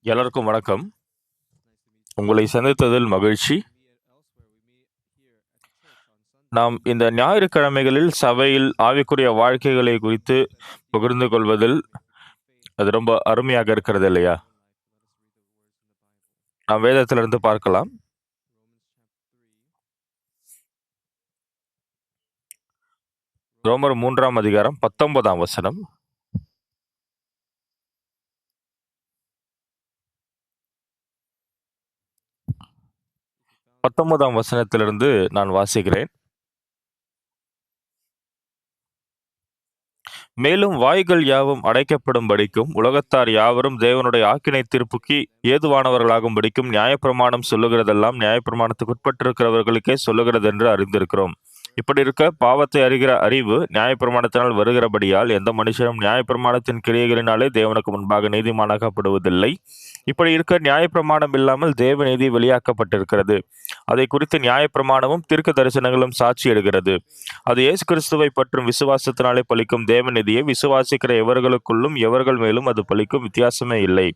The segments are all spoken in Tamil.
எல்லாருக்கும் வணக்கம். உங்களை சந்தித்ததில் மகிழ்ச்சி. நாம் இந்த ஞாயிற்றுக்கிழமைகளில் சபையில் ஆவிக்குரிய வாழ்க்கைகளை குறித்து பகிர்ந்து கொள்வதில் அது ரொம்ப அருமையாக இருக்கிறது இல்லையா? நாம் வேதத்திலிருந்து பார்க்கலாம். ரோமர் 3ஆம் அதிகாரம் 19ஆம் வசனம். பத்தொன்பதாம் வசனத்திலிருந்து நான் வாசிக்கிறேன். மேலும் வாய்கள் யாவும் அடைக்கப்படும்படிக்கும் உலகத்தார் யாவரும் தேவனுடைய ஆக்கினை தீர்ப்புக்கு ஏதுவானவர்களாகும்படிக்கும் நியாயப்பிரமாணம் சொல்லுகிறதெல்லாம் நியாயப்பிரமாணத்துக்கு உட்பட்டிருக்கிறவர்களுக்கே சொல்லுகிறது என்று அறிந்திருக்கிறோம். இப்படி இருக்க பாவத்தை அறிகிற அறிவு நியாயப்பிரமாணத்தினால் வருகிறபடியால் எந்த மனுஷனும் நியாயப்பிரமாணத்தின் கிரியைகளினாலே தேவனுக்கு முன்பாக நீதிமானாக்கப்படுவதில்லை. இப்படி இருக்க நியாயப்பிரமாணம் இல்லாமல் தேவ நீதி வெளியாக்கப்பட்டிருக்கிறது. அதை குறித்து நியாயப்பிரமாணமும் தீர்க்க தரிசனங்களும் சாட்சியிடுகிறது. அது இயேசு கிறிஸ்துவை பற்றும் விசுவாசத்தினாலே பலிக்கும் தேவ நீதியை விசுவாசிக்கிற எவர்களுக்குள்ளும் எவர்கள் மேலும் அது பலிக்கும் வித்தியாசமே இல்லை.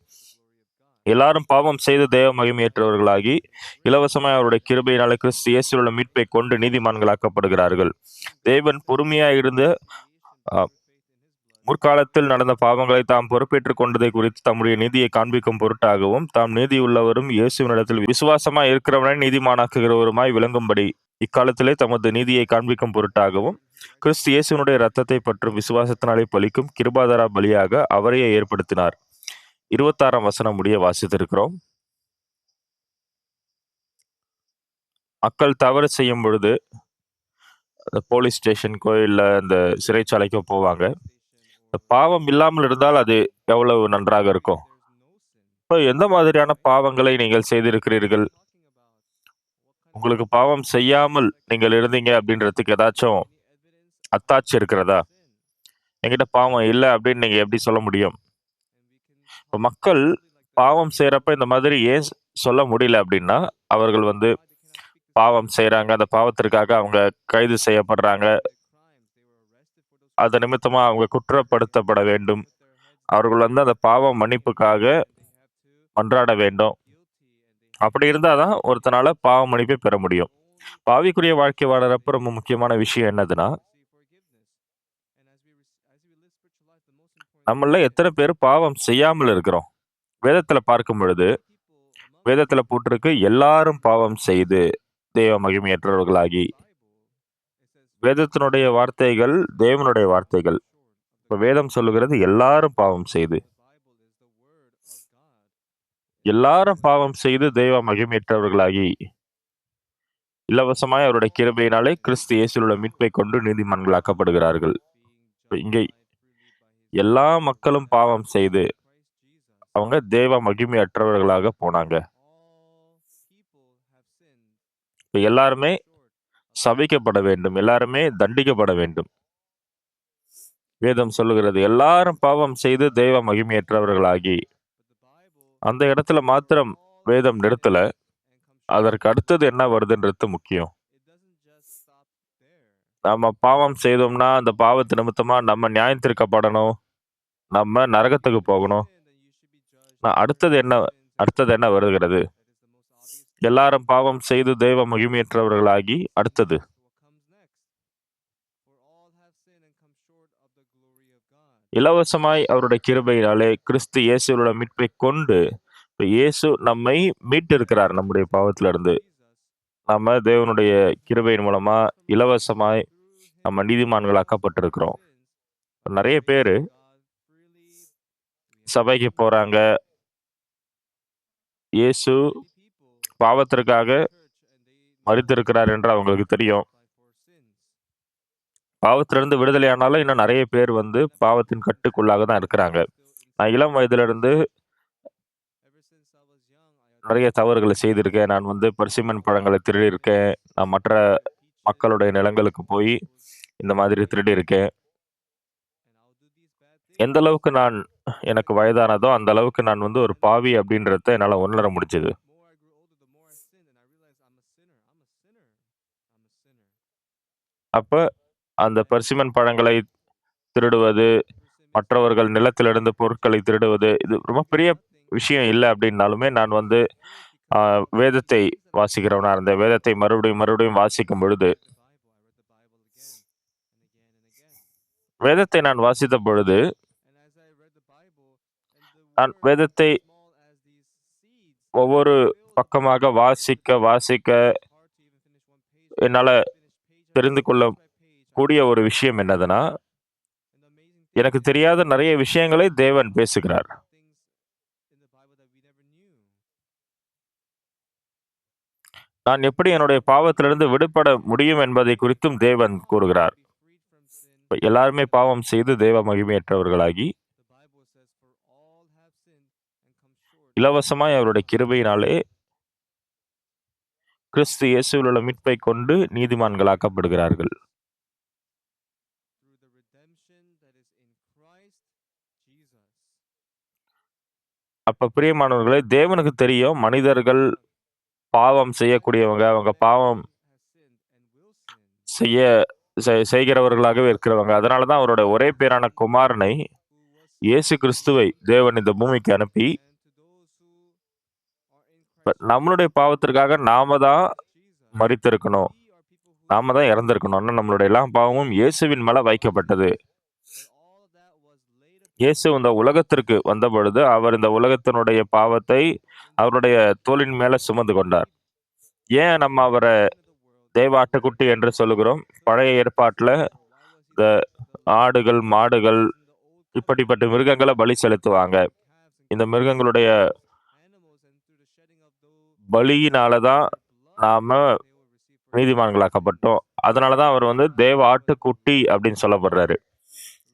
எல்லாரும் பாவம் செய்து தேவ மகிமையற்றவர்களாகி இலவசமாய் அவருடைய கிருபையினாலே கிறிஸ்து இயேசுவுள்ள மீட்பை கொண்டு நீதிமான்களாக்கப்படுகிறார்கள். தேவன் பொறுமையாயிருந்து முற்காலத்தில் நடந்த பாவங்களை தாம் பொறுப்பேற்றுக் கொண்டதை குறித்து தம்முடைய நீதியை காண்பிக்கும் பொருட்டாகவும் தாம் நீதியுள்ளவரும் இயேசுவினிடத்தில் விசுவாசமாய் இருக்கிறவனை நீதிமானாக்குகிறவருமாய் விளங்கும்படி இக்காலத்திலே தமது நீதியை காண்பிக்கும் பொருட்டாகவும் கிறிஸ்து இயேசுவினுடைய இரத்தத்தை பற்றும் விசுவாசத்தினாலே பலிக்கும் கிருபாதார பலியாக அவரையே ஏற்படுத்தினார். 26ஆம் வசனம் முடிய வாசித்திருக்கிறோம். மக்கள் தவறு செய்யும் பொழுது போலீஸ் ஸ்டேஷனுக்கோ இல்லை அந்த சிறைச்சாலைக்கோ போவாங்க. பாவம் இல்லாமல் இருந்தால் அது எவ்வளவு நன்றாக இருக்கும். இப்போ எந்த மாதிரியான பாவங்களை நீங்கள் செய்திருக்கிறீர்கள்? உங்களுக்கு பாவம் செய்யாமல் நீங்கள் இருந்தீங்க அப்படின்றதுக்கு ஏதாச்சும் அத்தாட்சி இருக்கிறதா? என்கிட்ட பாவம் இல்லை அப்படின்னு நீங்க எப்படி சொல்ல முடியும்? இப்போ மக்கள் பாவம் செய்யறப்ப இந்த மாதிரி ஏன் சொல்ல முடியல அப்படின்னா, அவர்கள் பாவம் செய்யறாங்க, அந்த பாவத்திற்காக அவங்க கைது செய்யப்படுறாங்க, அது நிமித்தமா அவங்க குற்றப்படுத்தப்பட வேண்டும், அவர்கள் அந்த பாவ மன்னிப்புக்காக மன்றாட வேண்டும். அப்படி இருந்தாதான் ஒருத்தனால பாவ மன்னிப்பை பெற முடியும். பாவிக்குரிய வாழ்க்கை வாழறப்ப ரொம்ப முக்கியமான விஷயம் என்னதுன்னா, நம்மள எத்தனை பேர் பாவம் செய்யாமல் இருக்கிறோம்? வேதத்துல பார்க்கும் பொழுது வேதத்துல போட்டிருக்கு, எல்லாரும் பாவம் செய்து தேவ மகிமையற்றவர்களாகி. வேதத்தினுடைய வார்த்தைகள் தேவனுடைய வார்த்தைகள். இப்ப வேதம் சொல்லுகிறது எல்லாரும் பாவம் செய்து, எல்லாரும் பாவம் செய்து தெய்வ மகிமையற்றவர்களாகி இலவசமாய் அவருடைய கிருபையினாலே கிறிஸ்து இயேசுவுள்ள மீட்பை கொண்டு நீதிமான்களாக்கப்படுகிறார்கள். இங்கே எல்லா மக்களும் பாவம் செய்து அவங்க தேவ மகிமையற்றவர்களாக போனாங்க. எல்லாருமே சபிக்கப்பட வேண்டும், எல்லாருமே தண்டிக்கப்பட வேண்டும். வேதம் சொல்லுகிறது எல்லாரும் பாவம் செய்து தெய்வ மகிமையற்றவர்களாகி. அந்த இடத்துல மாத்திரம் வேதம் நிறுத்தல, அதற்கு அடுத்தது என்ன வருதுன்றது முக்கியம். நம்ம பாவம் செய்தோம்னா அந்த பாவத்து நிமித்தமா நம்ம நியாயத்திற்கப்படணும், நம்ம நரகத்துக்கு போகணும். அடுத்தது என்ன வருகிறது? எல்லாரும் பாவம் செய்து தெய்வ மகிமையற்றவர்களாகி அடுத்தது இலவசமாய் அவருடைய கிருபையினாலே கிறிஸ்து இயேசுவோட மீட்பை கொண்டு இயேசு நம்மை மீட்டிருக்கிறார் நம்முடைய பாவத்திலிருந்து. நம்ம தேவனுடைய கிருபையின் மூலமா இலவசமாய் நம்ம நீதிமான்களாக்கப்பட்டிருக்கிறோம். நிறைய பேரு சபைக்கு போறாங்க, இயேசு பாவத்திற்காக மரித்திருக்கிறார் என்று அவங்களுக்கு தெரியும். பாவத்திலிருந்து விடுதலை ஆனாலும் இன்னும் நிறைய பேர் பாவத்தின் கட்டுக்குள்ளாக தான் இருக்கிறாங்க. நான் இளம் வயதிலிருந்து நிறைய தவறுகளை செய்திருக்கேன். நான் பரிசிமன் பழங்களை திருடியிருக்கேன். நான் மற்ற மக்களுடைய நிலங்களுக்கு போய் இந்த மாதிரி திருடியிருக்கேன். எந்த அளவுக்கு எனக்கு வயதானதோ அந்த அளவுக்கு நான் ஒரு பாவி அப்படின்றத என்னால உணர முடிஞ்சது. அப்ப அந்த பரிசிமன் பழங்களை திருடுவது, மற்றவர்கள் நிலத்திலிருந்து பொருட்களை திருடுவது, இது ரொம்ப பெரிய விஷயம் இல்ல அப்படின்னாலுமே, நான் வந்து வேதத்தை வாசிக்கிறவனா இருந்தேன். வேதத்தை மறுபடியும், மறுபடியும் வாசிக்கும் பொழுது, வேதத்தை நான் வாசித்த பொழுது, நான் வேதத்தை ஒவ்வொரு பக்கமாக வாசிக்க, வாசிக்க என்னால தெரிந்து கொள்ளக்கூடிய ஒரு விஷயம் என்னதுன்னா, எனக்கு தெரியாத நெறைய விஷயங்களை தேவன் பேசுகிறார். நான் எப்படி என்னுடைய பாவத்திலிருந்து விடுபட முடியும் என்பதை குறித்தும் தேவன் கூறுகிறார். இப்ப எல்லாருமே பாவம் செய்து தேவ மகிமையற்றவர்களாகி, இலவசமாய் அவருடைய கிருபையினாலே கிறிஸ்து இயேசுவில் உள்ள மீட்பைக் கொண்டு நீதிமான்களாக்கப்படுகிறார்கள். அப்ப பிரியமானவர்களே, தேவனுக்கு தெரியும் மனிதர்கள் பாவம் செய்யக்கூடியவங்க, அவங்க பாவம் செய்ய செய்கிறவர்களாகவே இருக்கிறவங்க. அதனால தான் அவருடைய ஒரே பேரான குமாரனை, இயேசு கிறிஸ்துவை தேவன் இந்த பூமிக்கு அனுப்பி, நம்மளுடைய பாவத்திற்காக நாம தான் மரித்திருக்கணும். நாம தான் இறந்திருக்கணும். ஆனா நம்மளுடைய எல்லா பாவமும் இயேசுவின் மேல வைக்கப்பட்டது. இயேசு இந்த உலகத்திற்கு வந்தபொழுது, அவர் இந்த உலகத்தினுடைய பாவத்தை அவருடைய தோளின் மேல சுமந்து கொண்டார். ஏன் நம்ம அவர தேவ ஆட்டுக்குட்டி என்று சொல்லுகிறோம்? பழைய ஏற்பாட்டுல இந்த ஆடுகள், மாடுகள் இப்படிப்பட்ட மிருகங்கள பலி செலுத்துவாங்க. இந்த மிருகங்களுடைய பலியினால தான் நாம நீதிமான்களாக்கப்பட்டோம். அதனால தான் அவர் வந்து தேவ ஆட்டுக்குட்டி அப்படின்னு சொல்லப்படுறாரு.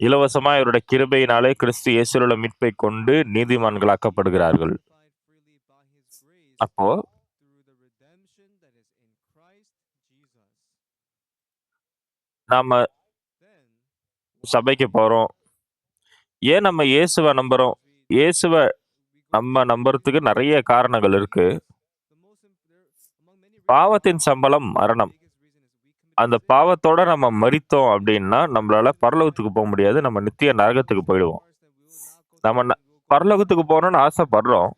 இலவசமா இவருடைய கிருபையினாலே கிறிஸ்து இயேசுவில் உள்ள மீட்பைக் கொண்டு நீதிமான்களாக்கப்படுகிறார்கள். அப்போ நாம சபைக்கு போறோம். ஏன் நம்ம இயேசுவ நம்புறோம்? இயேசுவ நம்ம நம்புறதுக்கு நெறைய காரணங்கள் இருக்கு. பாவத்தின் சம்பளம் மரணம். அந்த பாவத்தோட நம்ம மரித்தோம் அப்படின்னா, நம்மளால பரலோகத்துக்கு போ முடியாது. நம்ம நித்திய நரகத்துக்கு போயிடுவோம். நம்ம பரலோகத்துக்கு போகணும்னு ஆசைப்படுறோம்.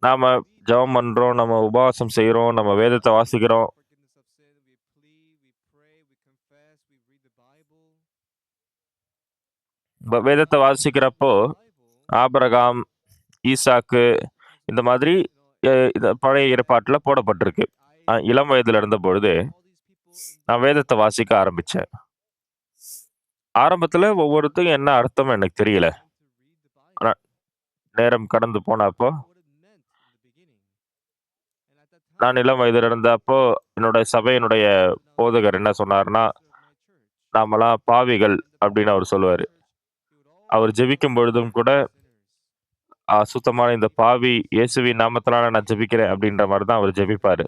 நாம ஜெபம் பண்றோம், நம்ம உபவாசம் செய்றோம், நம்ம வேதத்த வாசிக்கிறோம். வேதத்த வாசிக்கிறப்போ, ஆபிரகாம், ஈசாக்கு இந்த மாதிரி இந்த பழைய ஏற்பாட்டுல போடப்பட்டிருக்கு. இளம் வயதில இருந்தபொழுது, நான் வேதத்த வாசிக்க ஆரம்பிச்சேன். ஆரம்பத்துல ஒவ்வொருத்துக்கும் என்ன அர்த்தம்னு எனக்கு தெரியல. ஆனா நேரம் கடந்து போனப்போ, நான் இளம் வயதில இருந்தப்போ, என்னோட சபையினுடைய போதகர் என்ன சொன்னாருன்னா, நாமெல்லாம் பாவிகள் அப்படின்னு அவர் சொல்லுவாரு. அவர் ஜெபிக்கும் பொழுதும் கூட, அசுத்தமான இந்த பாவி இயேசுவின் நாமத்தினால நான் ஜெபிக்கிறேன் அப்படின்ற மாரி தான் அவர் ஜெபிப்பாரு.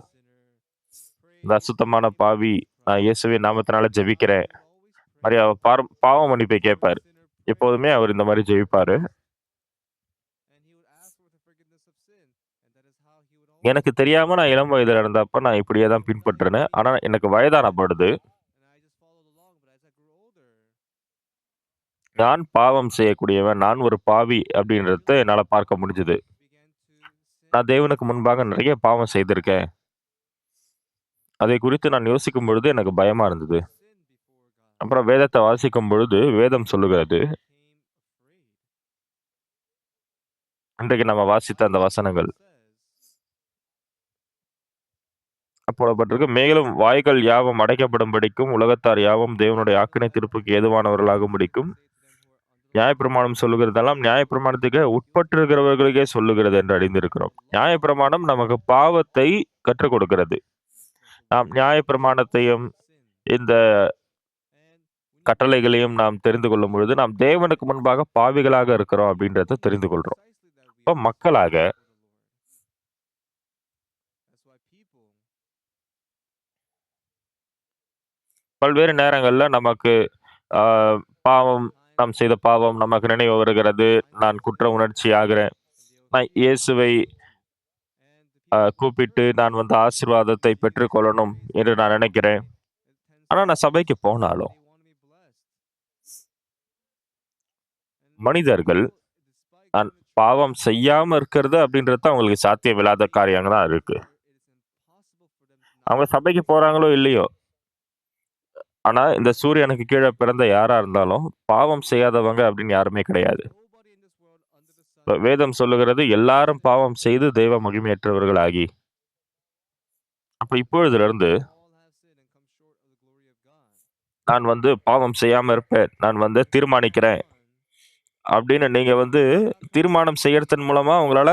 இந்த அசுத்தமான பாவி, நான் இயேசுவின் நாமத்தினால ஜெபிக்கிறேன். மாரி அவர் பாவ மன்னிப்பை கேட்பாரு. எப்போதுமே அவர் இந்த மாரி ஜெபிப்பாரு. எனக்கு தெரியாம நான் இளம் வயதில இருந்தப்ப நான் இப்படியே தான் பின்பற்றினேன். ஆனா எனக்கு வயதான பொழுது, நான் பாவம் செய்யக்கூடியவன், நான் ஒரு பாவி அப்படின்றத என்னால பார்க்க முடிஞ்சது. நான் தேவனுக்கு முன்பாக நெறைய பாவம் செய்திருக்கேன். அதை குறித்து நான் யோசிக்கும் பொழுது எனக்கு பயமா இருந்தது. அப்புறம் வேதத்த வாசிக்கும் பொழுது, வேதம் சொல்லுகிறது, இன்றைக்கு நம்ம வாசித்த அந்த வசனங்கள் போடப்பட்டிருக்கு. மேலும் வாய்கள் யாவும் அடைக்கப்படும்படிக்கும், உலகத்தார் யாவும் தேவனுடைய ஆக்கினை தீர்ப்புக்கு ஏதுவானவர்களாகும்படிக்கும், நியாயப்பிரமாணம் சொல்லுகிறதெல்லாம் நியாயப்பிரமாணத்துக்கு உட்பட்டிருக்கிறவர்களுக்கே சொல்லுகிறது என்று அறிந்திருக்கிறோம். நியாயப்பிரமாணம் நமக்கு பாவத்தை கற்றுக் கொடுக்கிறது. நாம் நியாயப்பிரமாணத்தையும், இந்த கட்டளைகளையும் நாம் தெரிந்து கொள்ளும் பொழுது, நாம் தேவனுக்கு முன்பாக பாவிகளாக இருக்கிறோம் அப்படின்றத தெரிந்து கொள்றோம். இப்ப மக்களாக பல்வேறு நேரங்கள்ல நமக்கு ஆ பாவம் நாம் செய்த பாவம் நமக்கு நினைவு வருகிறது. நான் குற்ற உணர்ச்சி ஆகிறேன். நான் இயேசுவை கூப்பிட்டு நான் வந்து ஆசீர்வாதத்தை பெற்றுக்கொள்ளணும் என்று நான் நினைக்கிறேன். ஆனா நான் சபைக்கு போனாலும், மனிதர்கள் நான் பாவம் செய்யாம இருக்கிறது அப்படின்றது அவங்களுக்கு சாத்தியமில்லாத காரியங்களா இருக்கு. அவங்க சபைக்கு போறாங்களோ இல்லையோ, ஆனா இந்த சூரியனுக்கு கீழ பிறந்த யாரா இருந்தாலும், பாவம் செய்யாதவங்க அப்படின்னு யாருமே கிடையாது. வேதம் சொல்லுகிறது, எல்லாரும் பாவம் செய்து தெய்வ மகிமையற்றவர்களாகி. அப்ப இப்பொழுதிலிருந்து நான் பாவம் செய்யாம இருப்பேன். நான் தீர்மானிக்கிறேன். அப்படின்னு நீங்க தீர்மானம் செய்யறதன் மூலமா உங்களால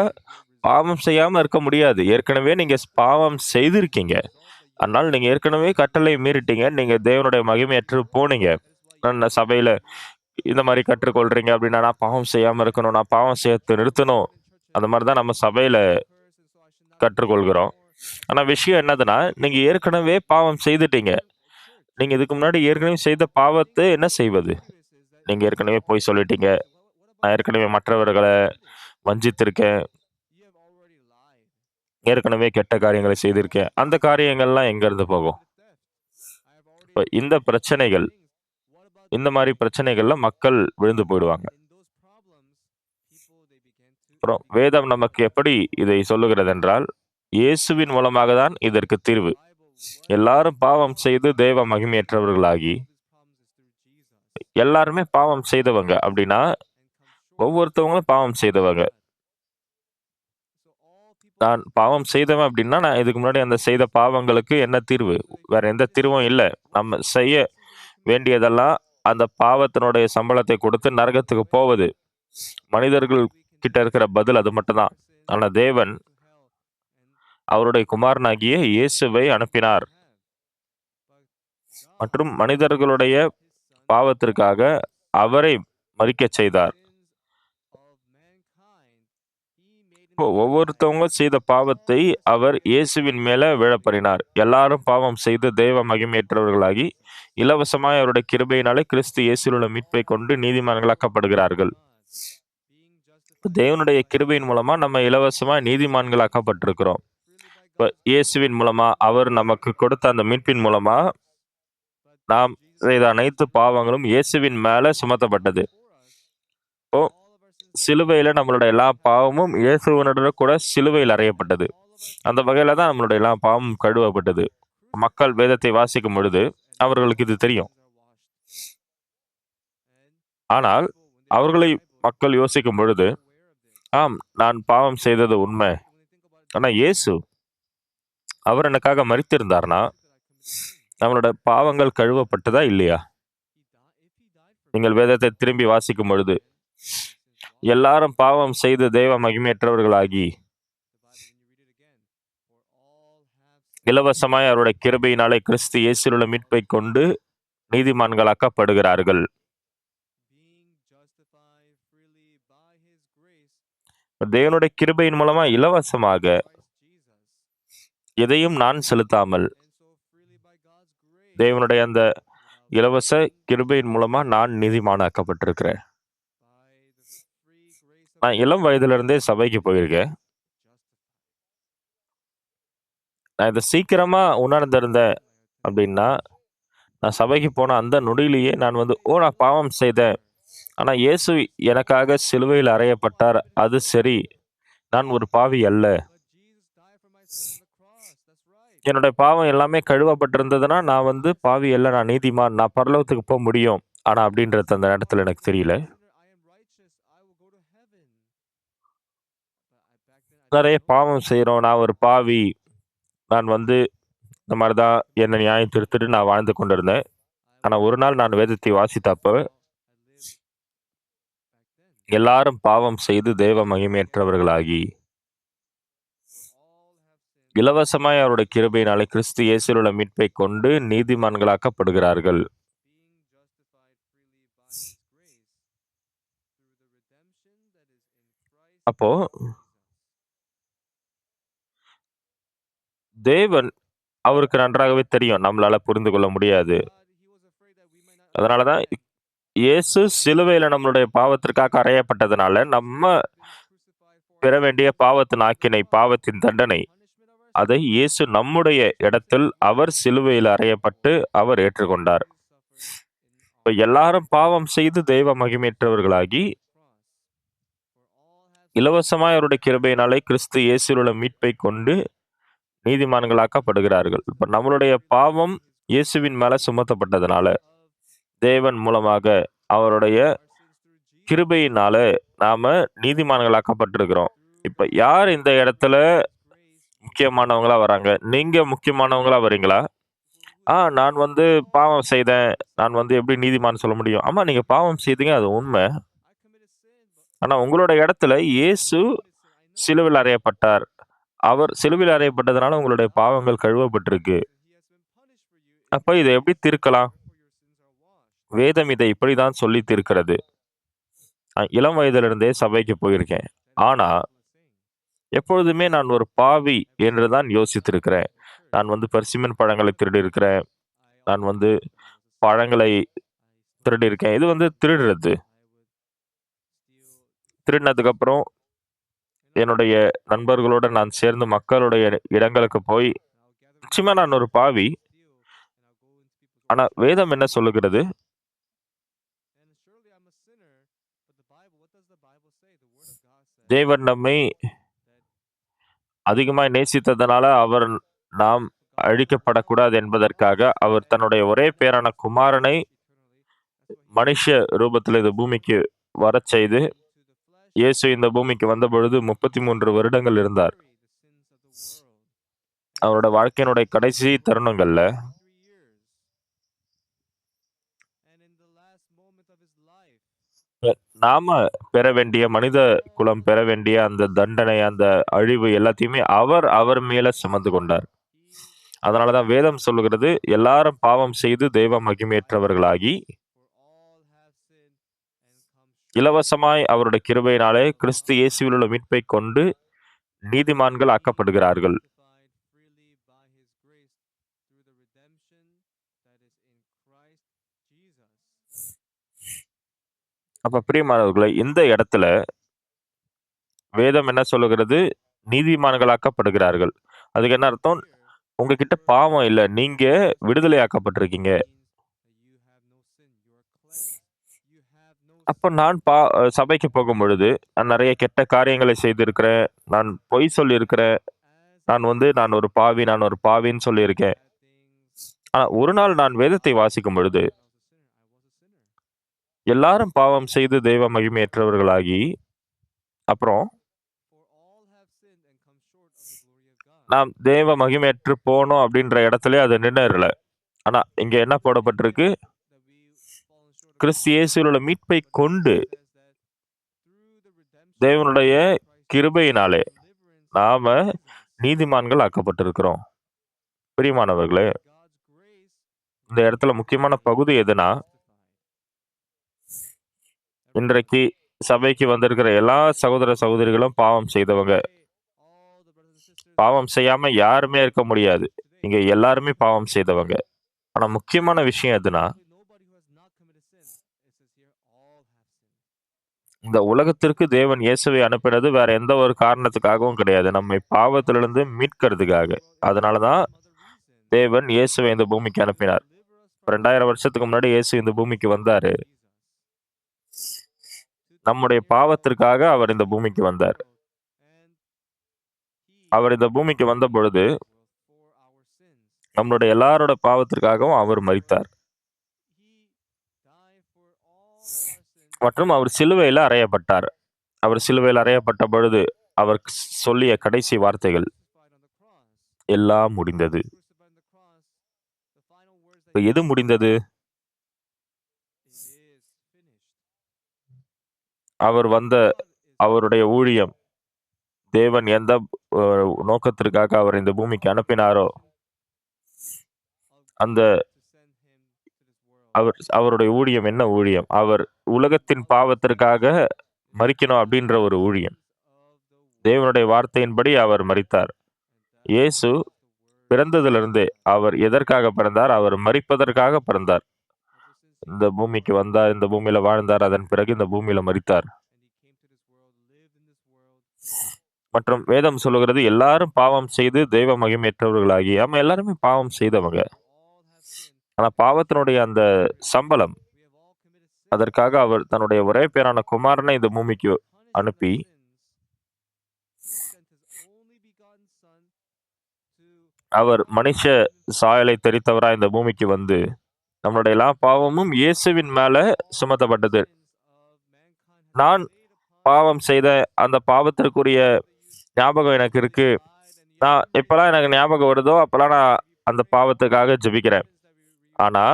பாவம் செய்யாம இருக்க முடியாது. ஏற்கனவே நீங்க பாவம் செய்திருக்கீங்க. அதனால நீங்க ஏற்கனவே கட்டளைய மீறிட்டீங்க. நீங்க தேவனுடைய மகிமையற்று போனீங்க. நான் சபையில இந்த மாரி கற்றுக்கொள்றீங்க அப்படின்னா, நான் பாவம் செய்யாம இருக்கணும். நான் பாவம் செய்யறத நிறுத்தணும். அந்த மாரி தான் நம்ம சபையில கற்றுக்கொள்கிறோம். ஆனா விஷயம் என்னதுன்னா, நீங்க ஏற்கனவே பாவம் செய்துட்டீங்க. நீங்க இதுக்கு முன்னாடி ஏற்கனவே செய்த பாவத்த என்ன செய்வது? நீங்க ஏற்கனவே பொய் சொல்லிட்டீங்க. நான் ஏற்கனவே மற்றவர்கள வஞ்சித்திருக்கேன். ஏற்கனவே கெட்ட காரியங்களை செய்திருக்கேன். அந்த காரியங்கள்லாம் எங்கருந்து போகும்? இப்ப இந்த பிரச்சனைகள், இந்த மாரி பிரச்சனைகள்ல மக்கள் விழுந்து போயிடுவாங்க. அப்புறம் வேதம் நமக்கு எப்படி இதை சொல்லுகிறதென்றால், இயேசுவின் மூலமாக தான் இதற்கு தீர்வு. எல்லாரும் பாவம் செய்து தேவ மகிமையற்றவர்களாகி, எல்லாருமே பாவம் செய்தவங்க அப்படின்னா, ஒவ்வொருத்தவங்களும் பாவம் செய்தவங்க. நான் பாவம் செய்தவன் அப்படின்னா, நான் இதுக்கு முன்னாடி அந்த செய்த பாவங்களுக்கு என்ன தீர்வு? வேற எந்த தீர்வும் இல்ல. நம்ம செய்ய வேண்டியதெல்லாம் அந்த பாவத்தினுடைய சம்பளத்தை கொடுத்து நரகத்துக்கு போவது. மனிதர்கள் கிட்ட இருக்கிற பதில் அது மட்டும் தான். ஆனா தேவன் அவருடைய குமாரனாகிய இயேசுவை அனுப்பினார். மற்றும் மனிதர்களுடைய பாவத்திற்காக அவரை மரிக்கச் செய்தார். இப்போ ஒவ்வொருத்தவங்க செய்த பாவத்தை அவர் இயேசுவின் மேல விழப்பண்ணினார். எல்லாரும் பாவம் செய்து தெய்வ மகிமையற்றவர்களாகி, இலவசமாய் அவருடைய கிருபையினாலே கிறிஸ்து இயேசுவில் உள்ள மீட்பைக் கொண்டு நீதிமான்களாக்கப்படுகிறார்கள். தேவனுடைய கிருபையின் மூலமா நம்ம இலவசமா நீதிமான்களாக்கப்பட்டிருக்கிறோம். இப்ப இயேசுவின் மூலமா, அவர் நமக்கு கொடுத்த அந்த மீட்பின் மூலமா, நாம் செய்த அனைத்து பாவங்களும் இயேசுவின் மேல சுமத்தப்பட்டது. இப்போ சிலுவையில நம்மளோட எல்லா பாவமும் இயேசுவினுடன் கூட சிலுவையில் அறையப்பட்டது. அந்த வகையில தான் நம்மளுடைய எல்லா பாவமும் கழுவப்பட்டது. மக்கள் வேதத்தை வாசிக்கும் பொழுது அவர்களுக்கு இது தெரியும். ஆனால் அவர்களை மக்கள் யோசிக்கும் பொழுது, ஆம், நான் பாவம் செய்தது உண்மை. ஆனா இயேசு, அவர் எனக்காக மரித்திருந்தார்னா, நம்மளோட பாவங்கள் கழுவப்பட்டதா இல்லையா? நீங்கள் வேதத்தை திரும்பி வாசிக்கும் பொழுது, எல்லாரும் பாவம் செய்து தெய்வ மகிமையற்றவர்களாகி, இலவசமாய் அவருடைய கிருபையினாலே கிறிஸ்து இயேசுவில் உள்ள மீட்பைக் கொண்டு நீதிமான்களாக்கப்படுகிறார்கள். தேவனுடைய கிருபையின் மூலமா இலவசமாக எதையும் நான் செலுத்தாமல், தேவனுடைய அந்த இலவச கிருபையின் மூலமா நான் நீதிமானாக்கப்பட்டிருக்கிறேன். நான் இளம் வயதிலிருந்தே சபைக்கு போயிருக்கேன். நான் இதை சீக்கிரமா உணர்ந்திருந்தேன் அப்படின்னா, நான் சபைக்கு போன அந்த நொடியிலேயே நான் நான் பாவம் செய்தேன். ஆனா இயேசு எனக்காக சிலுவையில் அறையப்பட்டார். அது சரி. நான் ஒரு பாவி அல்ல. என்னுடைய பாவம் எல்லாமே கழுவப்பட்டிருந்ததுன்னா, நான் பாவி அல்ல, நான் நீதிமான். நான் பரலோகத்துக்கு போ முடியும். ஆனா அப்படின்றது அந்த நேரத்துல எனக்கு தெரியல. நெறைய பாவம் செய்றோம். நான் ஒரு பாவி. நான் இந்த மாரி தான் என்ன நியாயம் தீர்த்துட்டு நான் வாழ்ந்து கொண்டிருந்தேன். ஆனா ஒரு நாள் நான் வேதத்தை வாசித்தப்ப, எல்லாரும் பாவம் செய்து தேவ மகிமையற்றவர்களாகி, இலவசமாய் அவருடைய கிருபையினாலே கிறிஸ்து இயேசுவில் உள்ள மீட்பைக் கொண்டு நீதிமான்களாக்கப்படுகிறார்கள். அப்போ தேவன், அவருக்கு நன்றாகவே தெரியும் நம்மளால புரிந்து கொள்ள முடியாது. அதனால தான் இயேசு சிலுவையில நம்மளுடைய பாவத்திற்காக அறையப்பட்டதுனால, நம்ம பெற வேண்டிய பாவத்தின் ஆக்கினை, பாவத்தின் தண்டனை, அதை இயேசு நம்முடைய இடத்தில் அவர் சிலுவையில் அறையப்பட்டு அவர் ஏற்றுக்கொண்டார். இப்ப எல்லாரும் பாவம் செய்து தெய்வ மகிமையற்றவர்களாகி, இலவசமாய் அவருடைய கிருபையினாலே கிறிஸ்து இயேசுவில் உள்ள மீட்பை கொண்டு நீதிமான்களாக்கப்படுகிறார்கள். இப்ப நம்மளுடைய பாவம் இயேசுவின் மேல சுமத்தப்பட்டதுனால, தேவன் மூலமாக அவருடைய கிருபையினால நாம நீதிமான்களாக்கப்பட்டிருக்கிறோம். இப்ப யார் இந்த இடத்துல முக்கியமானவங்களா வராங்க? நீங்க முக்கியமானவங்களா வரீங்களா? நான் பாவம் செய்தேன். நான் எப்படி நீதிமான்னு சொல்ல முடியும்? ஆமா, நீங்க பாவம் செய்தீங்க. அது உண்மை. ஆனா உங்களோட இடத்துல இயேசு சிலுவையில் அறையப்பட்டார். அவர் சிலுவையில் அறையப்பட்டதுனால உங்களுடைய பாவங்கள் கழுவப்பட்டிருக்கு. அப்ப இதை எப்படி தீர்க்கலாம்? வேதம் இதை இப்படிதான் சொல்லி தீர்க்கிறது. இளம் வயதிலிருந்தே சபைக்கு போயிருக்கேன். ஆனா எப்பொழுதுமே நான் ஒரு பாவி என்றுதான் யோசித்திருக்கிறேன். நான் பர்சிமன் பழங்களை திருடியிருக்கிறேன். நான் பழங்களை திருடியிருக்கேன். இது திருடுறது. திருடினதுக்கு அப்புறம் என்னுடைய நண்பர்களோட நான் சேர்ந்து மக்களுடைய இடங்களுக்கு போய், நிச்சயமா நான் ஒரு பாவி. ஆனா வேதம் என்ன சொல்லுகிறது? தேவன் நம்மை அதிகமாய் நேசித்ததனால நாம் அழிக்கப்படக்கூடாது என்பதற்காக அவர் தன்னுடைய ஒரே பேரான குமாரனை மனுஷ ரூபத்தில் இந்த பூமிக்கு வரச் செய்து, இயேசு இந்த பூமிக்கு வந்த பொழுது 33 வருடங்கள் இருந்தார். அவரோட வாழ்க்கையினுடைய கடைசி தருணங்கள்ல நாம பெற வேண்டிய, மனித குலம் பெற வேண்டிய அந்த தண்டனை, அந்த அழிவு எல்லாத்தையுமே அவர் மேல சுமந்து கொண்டார். அதனாலதான் வேதம் சொல்லுகிறது, எல்லாரும் பாவம் செய்து தெய்வ மகிமையற்றவர்களாகி இலவசமாய் அவருடைய கிருபையினாலே கிறிஸ்து இயேசுவில் உள்ள மீட்பை கொண்டு நீதிமான்கள் ஆக்கப்படுகிறார்கள். அப்ப பிரியமானவர்களே, இந்த இடத்துல வேதம் என்ன சொல்லுகிறது? நீதிமான்களாக்கப்படுகிறார்கள். அதுக்கு என்ன அர்த்தம்? உங்ககிட்ட பாவம் இல்ல. நீங்க விடுதலையாக்கப்பட்டிருக்கீங்க. அப்ப நான் சபைக்கு போகும்பொழுது, நான் நிறைய கெட்ட காரியங்களை செய்திருக்கிறேன். நான் பொய் சொல்லியிருக்கிறேன். நான் ஒரு பாவி, நான் ஒரு பாவின்னு சொல்லியிருக்கேன். ஆனா ஒரு நாள் நான் வேதத்தை வாசிக்கும் பொழுது, எல்லாரும் பாவம் செய்து தெய்வ மகிமையற்றவர்களாகி, அப்புறம் நாம் தேவ மகிமையற்று போனோம் அப்படின்ற இடத்துல அது நின்னுறல. ஆனா இங்க என்ன போடப்பட்டிருக்கு? கிறிஸ்து இயேசுவில் உள்ள மீட்பை கொண்டு தேவனுடைய கிருபையினாலே நாம நீதிமான்கள் ஆக்கப்பட்டிருக்கிறோம். பிரியமானவர்களே, இந்த இடத்துல முக்கியமான பகுதி எதுனா, இன்றைக்கு சபைக்கு வந்திருக்கிற எல்லா சகோதர சகோதரிகளும் பாவம் செய்தவங்க. பாவம் செய்யாம யாருமே இருக்க முடியாது. இங்க எல்லாருமே பாவம் செய்தவங்க. ஆனா முக்கியமான விஷயம் எதுனா, இந்த உலகத்திற்கு தேவன் இயேசுவை அனுப்பினது வேற எந்த ஒரு காரணத்துக்காகவும் கிடையாது. நம்மை பாவத்திலிருந்து மீட்கிறதுக்காக. அதனாலதான் தேவன் இயேசுவை இந்த பூமிக்கு அனுப்பினார். 2000 வருஷத்துக்கு முன்னாடி இயேசு இந்த பூமிக்கு வந்தாரு. நம்முடைய பாவத்திற்காக அவர் இந்த பூமிக்கு வந்தார். அவர் இந்த பூமிக்கு வந்த பொழுது நம்மளுடைய எல்லாரோட பாவத்திற்காகவும் அவர் மரித்தார். மற்றும் அவர் சிலுவையில் அறையப்பட்டார். அவர் சிலுவையில் அறையப்பட்ட பொழுது அவர் சொல்லிய கடைசி வார்த்தைகள், எல்லாம் முடிந்தது. எது முடிந்தது? அவருடைய ஊழியம், தேவன் எந்த நோக்கத்திற்காக அவர் இந்த பூமிக்கு அனுப்பினாரோ, அந்த அவருடைய ஊழியம் என்ன ஊழியம்? அவர் உலகத்தின் பாவத்திற்காக மரிக்கணும் அப்படின்ற ஒரு ஊழியம். தேவனுடைய வார்த்தையின்படி அவர் மரித்தார். இயேசு பிறந்ததிலிருந்தே அவர் எதற்காக பிறந்தார்? அவர் மரிப்பதற்காக பிறந்தார். இந்த பூமிக்கு வந்தார், இந்த பூமியில வாழ்ந்தார், அதன் பிறகு இந்த பூமியில மரித்தார். மற்றும் வேதம் சொல்லுகிறது, எல்லாரும் பாவம் செய்து தெய்வ மகிமையற்றவர்களாகி. ஆமா, எல்லாருமே பாவம் செய்தவங்க. ஆனா பாவத்தினுடைய அந்த சம்பளம், அதற்காக அவர் தன்னுடைய ஒரே பேரான குமாரனை இந்த பூமிக்கு அனுப்பி அவர் மனுஷ சாயலை தெரித்தவராய் இந்த பூமிக்கு வந்து நம்மளுடைய எல்லா பாவமும் இயேசுவின் மேல சுமத்தப்பட்டது. நான் பாவம் செய்த அந்த பாவத்திற்குரிய ஞாபகம் எனக்கு இருக்கு. நான் எப்பலாம் எனக்கு ஞாபகம் வருதோ, அப்பலாம் நான் அந்த பாவத்துக்காக ஜெபிக்கிறேன். ஆனா,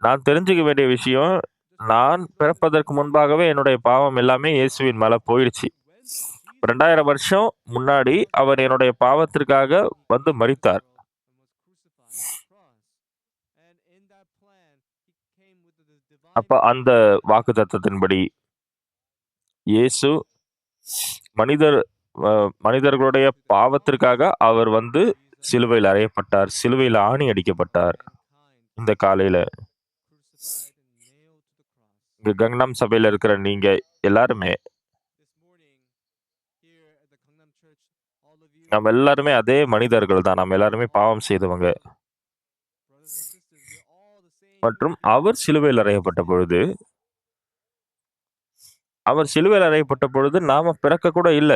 நான் தெரிஞ்சுக்க வேண்டிய விஷயம், நான் பிறப்பதற்கு முன்பாகவே என்னுடைய பாவம் எல்லாமே இயேசுவின் மேல போயிடுச்சு. 2000 வருஷம் முன்னாடி அவர் என்னுடைய பாவத்திற்காக வந்து மரித்தார். அப்ப அந்த வாக்குத்தத்தத்தின்படி இயேசு மனிதர் அ மனிதர்களுடைய பாவத்திற்காக அவர் வந்து சிலுவையில் அறையப்பட்டார். சிலுவையில் ஆணி அடிக்கப்பட்டார். இந்த காலையில இங்க கங்னம் சபையில இருக்கிற நீங்க எல்லாருமே, நம்ம எல்லாருமே அதே மனிதர்கள் தான். நம்ம எல்லாருமே பாவம் செய்தவங்க. மற்றும் அவர் சிலுவையில் அறையப்பட்ட பொழுது அவர் சிலுவையில் அறையப்பட்ட பொழுது நாம பிறக்க கூட இல்ல.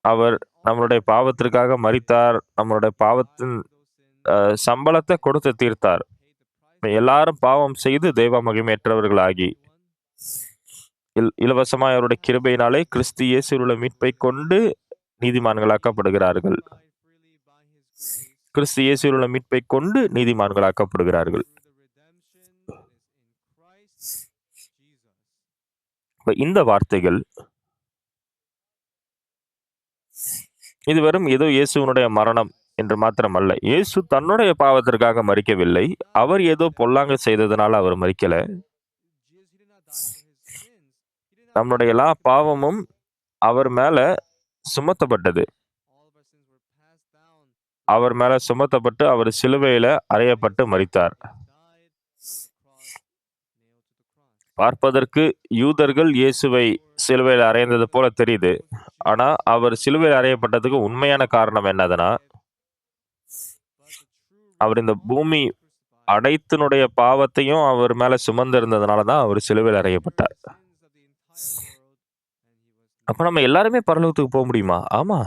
அவர் நம்மளுடைய பாவத்திற்காக மரித்தார். நம்மளுடைய பாவத்தின் சம்பளத்தை கொடுத்து தீர்த்தார். எல்லாரும் பாவம் செய்து தெய்வ மகிமையற்றவர்களாகி இலவசமாய் அவருடைய கிருபையினாலே கிறிஸ்து இயேசுவில் உள்ள மீட்பை கொண்டு நீதிமான்களாக்கப்படுகிறார்கள். கிறிஸ்து இயேசுவில் உள்ள மீட்பை கொண்டு நீதிமான்களாக்கப்படுகிறார்கள். இந்த வார்த்தைகள் இது வெறும் ஏதோ இயேசுவனுடைய மரணம் என்று மாத்திரமல்ல. இயேசு தன்னுடைய பாவத்திற்காக மரிக்கவில்லை. அவர் ஏதோ பொல்லாங்கு செய்ததனால அவர் மரிக்கல. நம்முடைய எல்லா பாவமும் அவர் மேல சுமத்தப்பட்டது. அவர் மேல சுமத்தப்பட்டு அவர் சிலுவையில அறையப்பட்டு மரித்தார். பார்ப்பதற்கு யூதர்கள் இயேசுவை சிலுவையில் அறைந்தது போல தெரியுது. ஆனா அவர் சிலுவையில் அறையப்பட்டதுக்கு உண்மையான காரணம் என்னதுன்னா, அவர் இந்த பூமி அனைத்தினுடைய பாவத்தையும் அவர் மேல சுமந்து இருந்ததுனாலதான் அவர் சிலுவையில் அறையப்பட்டார். அப்ப நம்ம எல்லாருமே பரலோகத்துக்கு போக முடியுமா? ஆமா.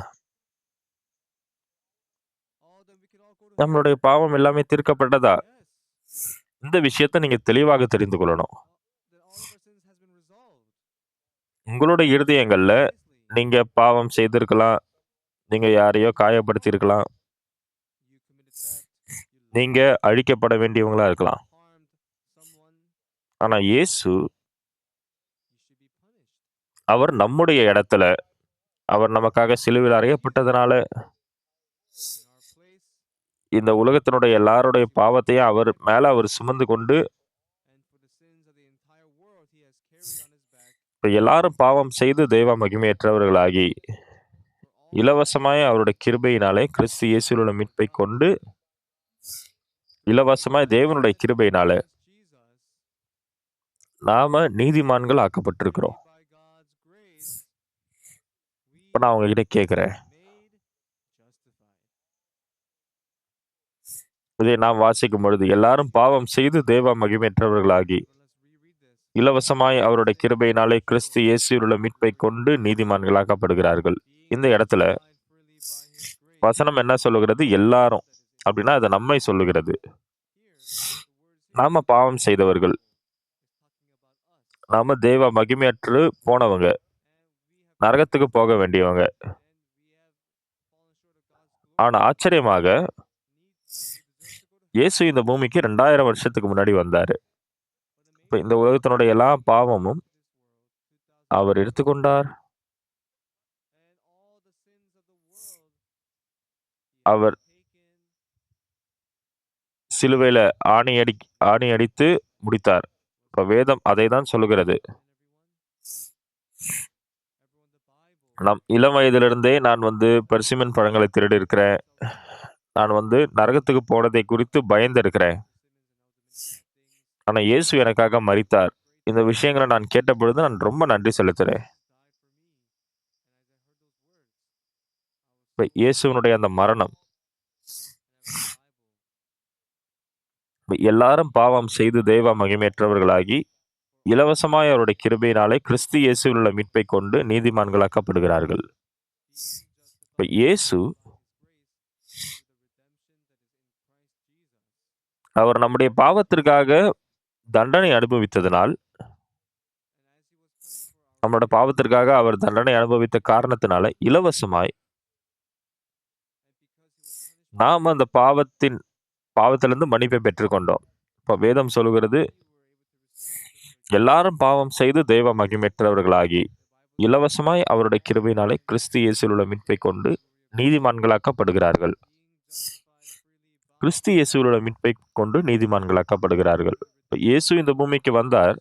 நம்மளுடைய பாவம் எல்லாமே தீர்க்கப்பட்டதா? இந்த விஷயத்தை நீங்க தெளிவாக தெரிந்து கொள்ளணும். உங்களுடைய இருதயங்கள்ல நீங்க பாவம் செய்திருக்கலாம். நீங்க யாரையோ காயப்படுத்தி இருக்கலாம். நீங்க அழிக்கப்பட வேண்டியவங்களா இருக்கலாம். ஆனா இயேசு அவர் நம்முடைய இடத்துல அவர் நமக்காக சிலுவையில் அறையப்பட்டதனால இந்த உலகத்தினுடைய எல்லாருடைய பாவத்தையும் அவர் மேல அவர் சுமந்து கொண்டு இப்ப எல்லாரும் பாவம் செய்து தெய்வ மகிமையற்றவர்களாகி இலவசமாய் அவருடைய கிருபையினாலே கிறிஸ்து இயேசுவில் உள்ள மீட்பை கொண்டு இலவசமாய் தேவனுடைய கிருபையினால நாம நீதிமான்கள் ஆக்கப்பட்டிருக்கிறோம். இப்ப நான் உங்ககிட்ட கேட்கிறேன், இதை நாம் வாசிக்கும் பொழுது எல்லாரும் பாவம் செய்து தேவ மகிமையற்றவர்களாகி இலவசமாய் அவருடைய கிருபையினாலே கிறிஸ்து இயேசுவில் உள்ள மீட்பை கொண்டு நீதிமான்களாக்கப்படுகிறார்கள். இந்த இடத்துல வசனம் என்ன சொல்லுகிறது? எல்லாரும் அப்படின்னா அது நம்மை சொல்லுகிறது. நாம பாவம் செய்தவர்கள், நாம தேவ மகிமையற்று போனவங்க, நரகத்துக்கு போக வேண்டியவங்க. ஆனா ஆச்சரியமாக இயேசு இந்த பூமிக்கு 2000 வருஷத்துக்கு முன்னாடி வந்தாரு. இப்ப இந்த உலகத்தினுடைய எல்லா பாவமும் அவர் எடுத்துக்கொண்டார். அவர் சிலுவையில ஆணி அடித்து முடித்தார். இப்ப வேதம் அதை தான் சொல்லுகிறது. நம் இளம் வயதிலிருந்தே நான் பெர்சிமன் பழங்களை திருடி இருக்கிறேன். நான் நரகத்துக்கு போனதை குறித்து பயந்து இருக்கிறேன். ஆனா இயேசு எனக்காக மரித்தார். இந்த விஷயங்களை நான் கேட்ட பொழுது நான் ரொம்ப நன்றி செலுத்துறேன். இப்ப இயேசுவனுடைய அந்த மரணம் எல்லாரும் பாவம் செய்து தெய்வ மகிமையற்றவர்களாகி இலவசமாய் அவருடைய கிருபையினாலே கிறிஸ்து இயேசுவில் உள்ள மீட்பை கொண்டு நீதிமான்களாக்கப்படுகிறார்கள். இப்ப இயேசு அவர் நம்முடைய பாவத்திற்காக தண்டனை அனுபவித்ததனால், நம்மளோட பாவத்திற்காக அவர் தண்டனை அனுபவித்த காரணத்தினால இலவசமாய் நாம் அந்த பாவத்திலிருந்து மன்னிப்பை பெற்றுக்கொண்டோம். இப்ப வேதம் சொல்லுகிறது, எல்லாரும் பாவம் செய்து தெய்வ மகிமையற்றவர்களாகி இலவசமாய் அவருடைய கிருபையினாலே கிறிஸ்து இயேசுவில் உள்ள மீட்பை கொண்டு நீதிமான்களாக்கப்படுகிறார்கள். கிறிஸ்து இயேசுவில் உள்ள மீட்பை கொண்டு நீதிமான்களாக்கப்படுகிறார்கள். இப்ப இயேசு இந்த பூமிக்கு வந்தார்.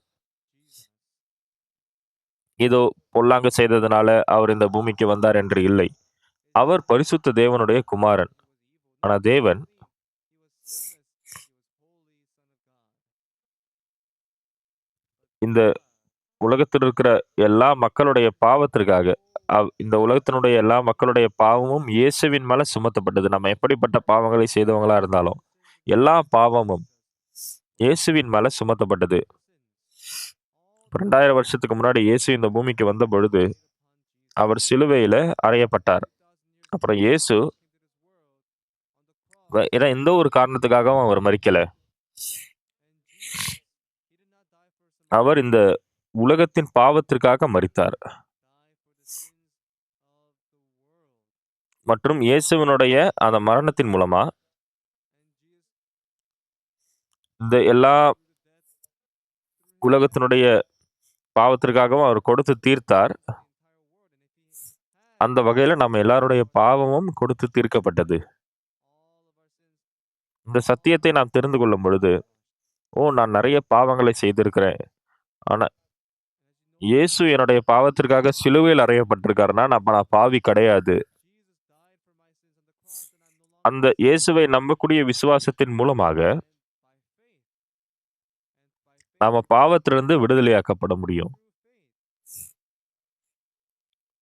ஏதோ பொல்லாங்கு செய்ததனால அவர் இந்த பூமிக்கு வந்தார் என்று இல்லை. அவர் பரிசுத்த தேவனுடைய குமாரன். ஆனா தேவன் இந்த உலகத்தில் இருக்கிற எல்லா மக்களுடைய பாவத்திற்காக, இந்த உலகத்தினுடைய எல்லா மக்களுடைய பாவமும் இயேசுவின் மேல சுமத்தப்பட்டது. நம்ம எப்படிப்பட்ட பாவங்களை செய்தவங்களா இருந்தாலும் எல்லா பாவமும் இயேசுவின் மேல சுமத்தப்பட்டது. 2000 வருஷத்துக்கு முன்னாடி இயேசு இந்த பூமிக்கு வந்த பொழுது அவர் சிலுவையில அறையப்பட்டார். அப்புறம் இயேசு ஏன்னா எந்த ஒரு காரணத்துக்காகவும் அவர் மரிக்கல. அவர் இந்த உலகத்தின் பாவத்திற்காக மரித்தார். மற்றும் இயேசுவினுடைய அந்த மரணத்தின் மூலமா இந்த எல்லா உலகத்தினுடைய பாவத்திற்காகவும் அவர் கொடுத்து தீர்த்தார். அந்த வகையில நம்ம எல்லாருடைய பாவமும் கொடுத்து தீர்க்கப்பட்டது. இந்த சத்தியத்தை நாம் தெரிந்து கொள்ளும் பொழுது, நான் நிறைய பாவங்களை செய்திருக்கிறேன். ஆனா இயேசு என்னுடைய பாவத்திற்காக சிலுவையில் அறையப்பட்டிருக்காருன்னா, நான் பாவி கிடையாது. அந்த இயேசுவை நம்பக்கூடிய விசுவாசத்தின் மூலமாக நாம பாவத்திலிருந்து விடுதலையாக்கப்பட முடியும்.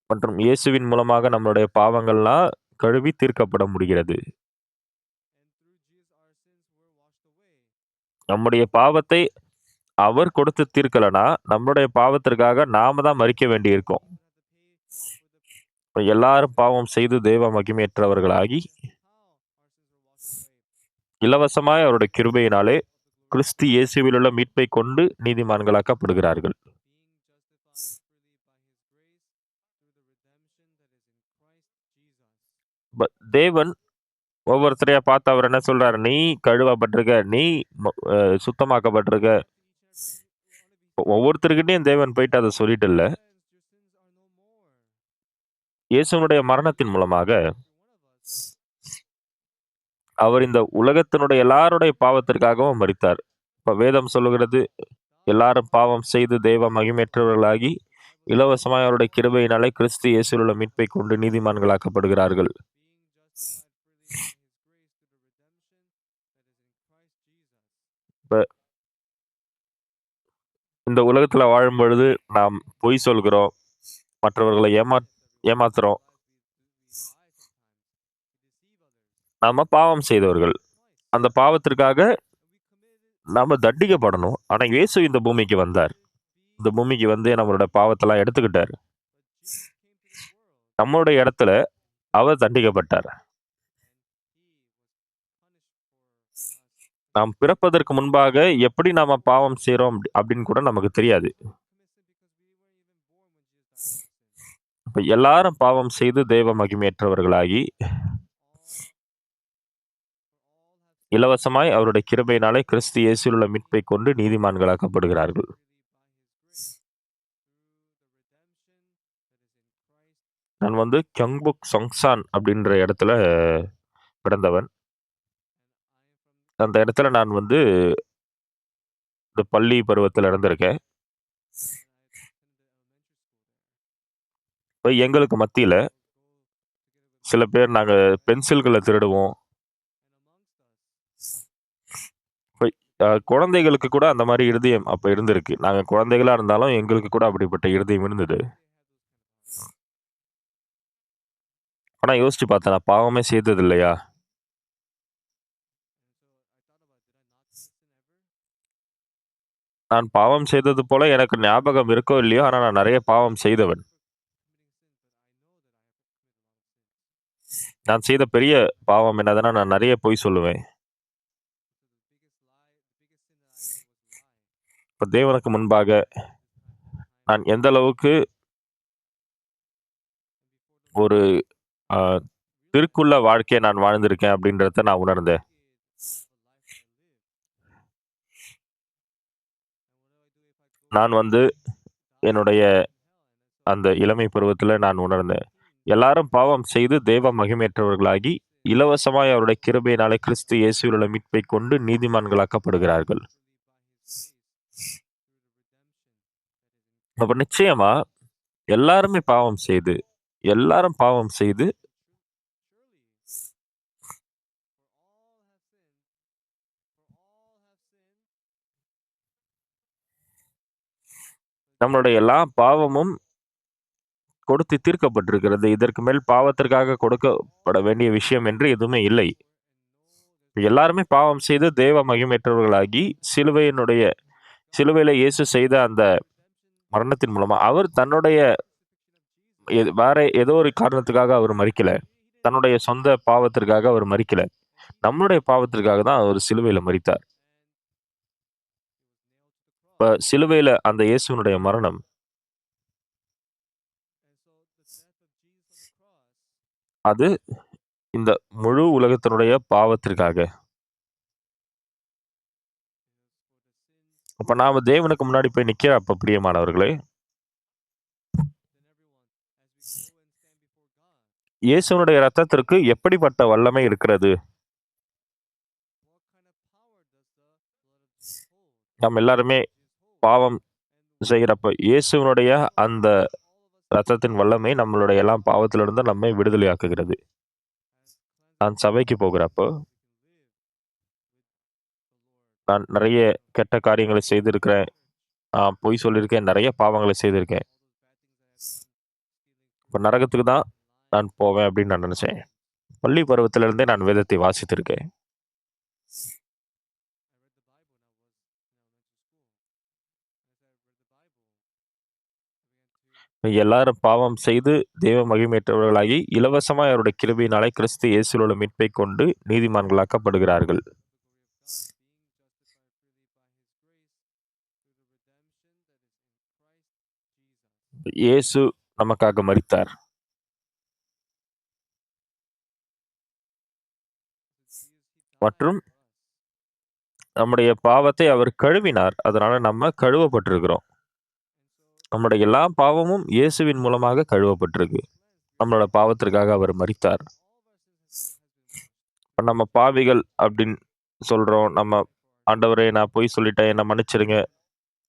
மற்றும் இயேசுவின் மூலமாக நம்மளுடைய பாவங்கள்லாம் கழுவி தீர்க்கப்பட முடிகிறது. நம்முடைய பாவத்தை அவர் கொடுத்து தீர்க்கலனா, நம்மளுடைய பாவத்திற்காக நாம தான் மரிக்க வேண்டியிருக்கும். எல்லாரும் பாவம் செய்து தெய்வ மகிமையற்றவர்களாகி இலவசமாய் அவருடைய கிருபையினாலே கிறிஸ்து இயேசுவில் உள்ள மீட்பை கொண்டு நீதிமான்களாக்கப்படுகிறார்கள். தேவன் ஒவ்வொருத்தரையா பார்த்து அவர் என்ன சொல்றாரு, நீ கழுவப்பட்டிருக்க, நீ சுத்தமாக்கப்பட்டிருக்க. ஒவ்வொருத்தருக்கிட்டையும் தேவன் போயிட்டு அதை சொல்லிட்டு இல்ல. இயேசுனுடைய மரணத்தின் மூலமாக அவர் இந்த உலகத்தினுடைய எல்லாருடைய பாவத்திற்காகவும் மரித்தார். இப்ப வேதம் சொல்லுகிறது, எல்லாரும் பாவம் செய்து தெய்வ மகிமையற்றவர்களாகி இலவசமாய் அவருடைய கிருபையினாலே கிறிஸ்து இயேசுவில் உள்ள மீட்பை கொண்டு நீதிமான்களாக்கப்படுகிறார்கள். இப்ப இந்த உலகத்துல வாழும் பொழுது நாம் பொய் சொல்கிறோம், மற்றவர்களை ஏமாத்துறோம். நாம பாவம் செய்தவர்கள். அந்த பாவத்திற்காக நாம தண்டிக்கப்படணும். ஆனா இயேசு இந்த பூமிக்கு வந்தார். இந்த பூமிக்கு வந்து நம்மளோட பாவத்தெல்லாம் எடுத்துக்கிட்டார். நம்மளுடைய இடத்துல அவர் தண்டிக்கப்பட்டார். நாம் பிறப்பதற்கு முன்பாக எப்படி நாம பாவம் செய்றோம் அப்படின்னு கூட நமக்கு தெரியாது. இப்ப எல்லாரும் பாவம் செய்து தெய்வ மகிமையற்றவர்களாகி இலவசமாய் அவருடைய கிருபையினாலே கிறிஸ்து இயேசுவில் உள்ள மீட்பை கொண்டு நீதிமான்களாக்கப்படுகிறார்கள். நான் வந்து கியங்புக் சொங்சான் அப்படின்ற இடத்துல பிறந்தவன். அந்த இடத்துல நான் வந்து இந்த பள்ளி பருவத்தில் இருந்திருக்கேன். இப்ப எங்களுக்கு மத்தியில சில பேர் நாங்க பென்சில்களை திருடுவோம். குழந்தைகளுக்கு கூட அந்த மாதிரி இருதயம் அப்ப இருந்திருக்கு. நாங்க குழந்தைகளா இருந்தாலும் எங்களுக்கு கூட அப்படிப்பட்ட இருதயம் இருந்தது. ஆனா யோசிச்சு பார்த்தேன், நான் பாவமே செய்தது இல்லையா? நான் பாவம் செய்தது போல எனக்கு ஞாபகம் இருக்கோ இல்லையோ, ஆனா நான் நெறைய பாவம் செய்தவன். நான் செய்த பெரிய பாவம் என்னதுன்னா, நான் நெறைய பொய் சொல்லுவேன். இப்ப தேவனுக்கு முன்பாக நான் எந்த அளவுக்கு ஒரு அ திருக்குள்ள வாழ்க்கைய நான் வாழ்ந்திருக்கேன் அப்படின்றத நான் உணர்ந்தேன். நான் வந்து என்னுடைய அந்த இளமை பருவத்தில நான் உணர்ந்தேன். எல்லாரும் பாவம் செய்து தேவ மகிமையற்றவர்களாகி, இலவசமாய் அவருடைய கிருபையினாலே கிறிஸ்து இயேசுவில் உள்ள மீட்பைக் கொண்டு நீதிமான்களாக்கப்படுகிறார்கள். அப்ப நிச்சயமா எல்லாருமே பாவம் செய்து எல்லாரும் பாவம் செய்து நம்மளுடைய எல்லா பாவமும் கொடுத்து தீர்க்கப்பட்டிருக்கிறது. இதற்கு மேல் பாவத்திற்காக கொடுக்கப்பட வேண்டிய விஷயம் என்று எதுவுமே இல்லை. எல்லாருமே பாவம் செய்து தேவ மகிமையற்றவர்களாகி, சிலுவையில இயேசு செய்த அந்த மரணத்தின் மூலமா, அவர் தன்னுடைய வேற ஏதோ ஒரு காரணத்துக்காக அவர் மரிக்கல. தன்னுடைய சொந்த பாவத்திற்காக அவர் மரிக்கல. நம்முடைய பாவத்திற்காக தான் அவர் சிலுவையில மரித்தார். இப்ப சிலுவையில அந்த இயேசுவினுடைய மரணம், அது இந்த முழு உலகத்தினுடைய பாவத்திற்காக. அப்ப நாம தேவனுக்கு முன்னாடி போய் நிக்கிறப்ப பிரியமானவர்களே, இயேசுவினுடைய இரத்தத்திற்கு எப்படிப்பட்ட வல்லமை இருக்கிறது? நம்ம எல்லாருமே பாவம் செய்யறப்ப, இயேசுவினுடைய அந்த இரத்தத்தின் வல்லமை நம்மளுடைய எல்லா பாவத்திலிருந்து நம்மை விடுதலையாக்குகிறது. நான் சபைக்கு போகிறப்போ, நான் நெறைய கெட்ட காரியங்களை செய்திருக்கிறேன். பொய் சொல்லியிருக்கேன். நெறைய பாவங்களை செய்திருக்கேன். இப்ப நரகத்துக்கு தான் நான் போவேன் அப்படின்னு நான் நெனச்சேன். பள்ளி பருவத்திலிருந்தே நான் வேதத்தை வாசித்திருக்கேன். எல்லாரும் பாவம் செய்து தேவ மகிமையற்றவர்களாகி, இலவசமாய் அவருடைய கிருபையினாலே கிறிஸ்து இயேசுவில் உள்ள மீட்பைக் கொண்டு நீதிமான்களாக்கப்படுகிறார்கள். இயேசு நமக்காக மரித்தார். மற்றும் நம்முடைய பாவத்தை அவர் கழுவினார். அதனால நம்ம கழுவப்பட்டிருக்கிறோம். நம்முடைய எல்லா பாவமும் இயேசுவின் மூலமாக கழுவப்பட்டிருக்கு. நம்மளோட பாவத்திற்காக அவர் மரித்தார். இப்ப நம்ம பாவிகள் அப்படின்னு சொல்றோம். நம்ம ஆண்டவரே நான் பொய் சொல்லிட்டேன். என்ன மன்னிச்சிடுங்க.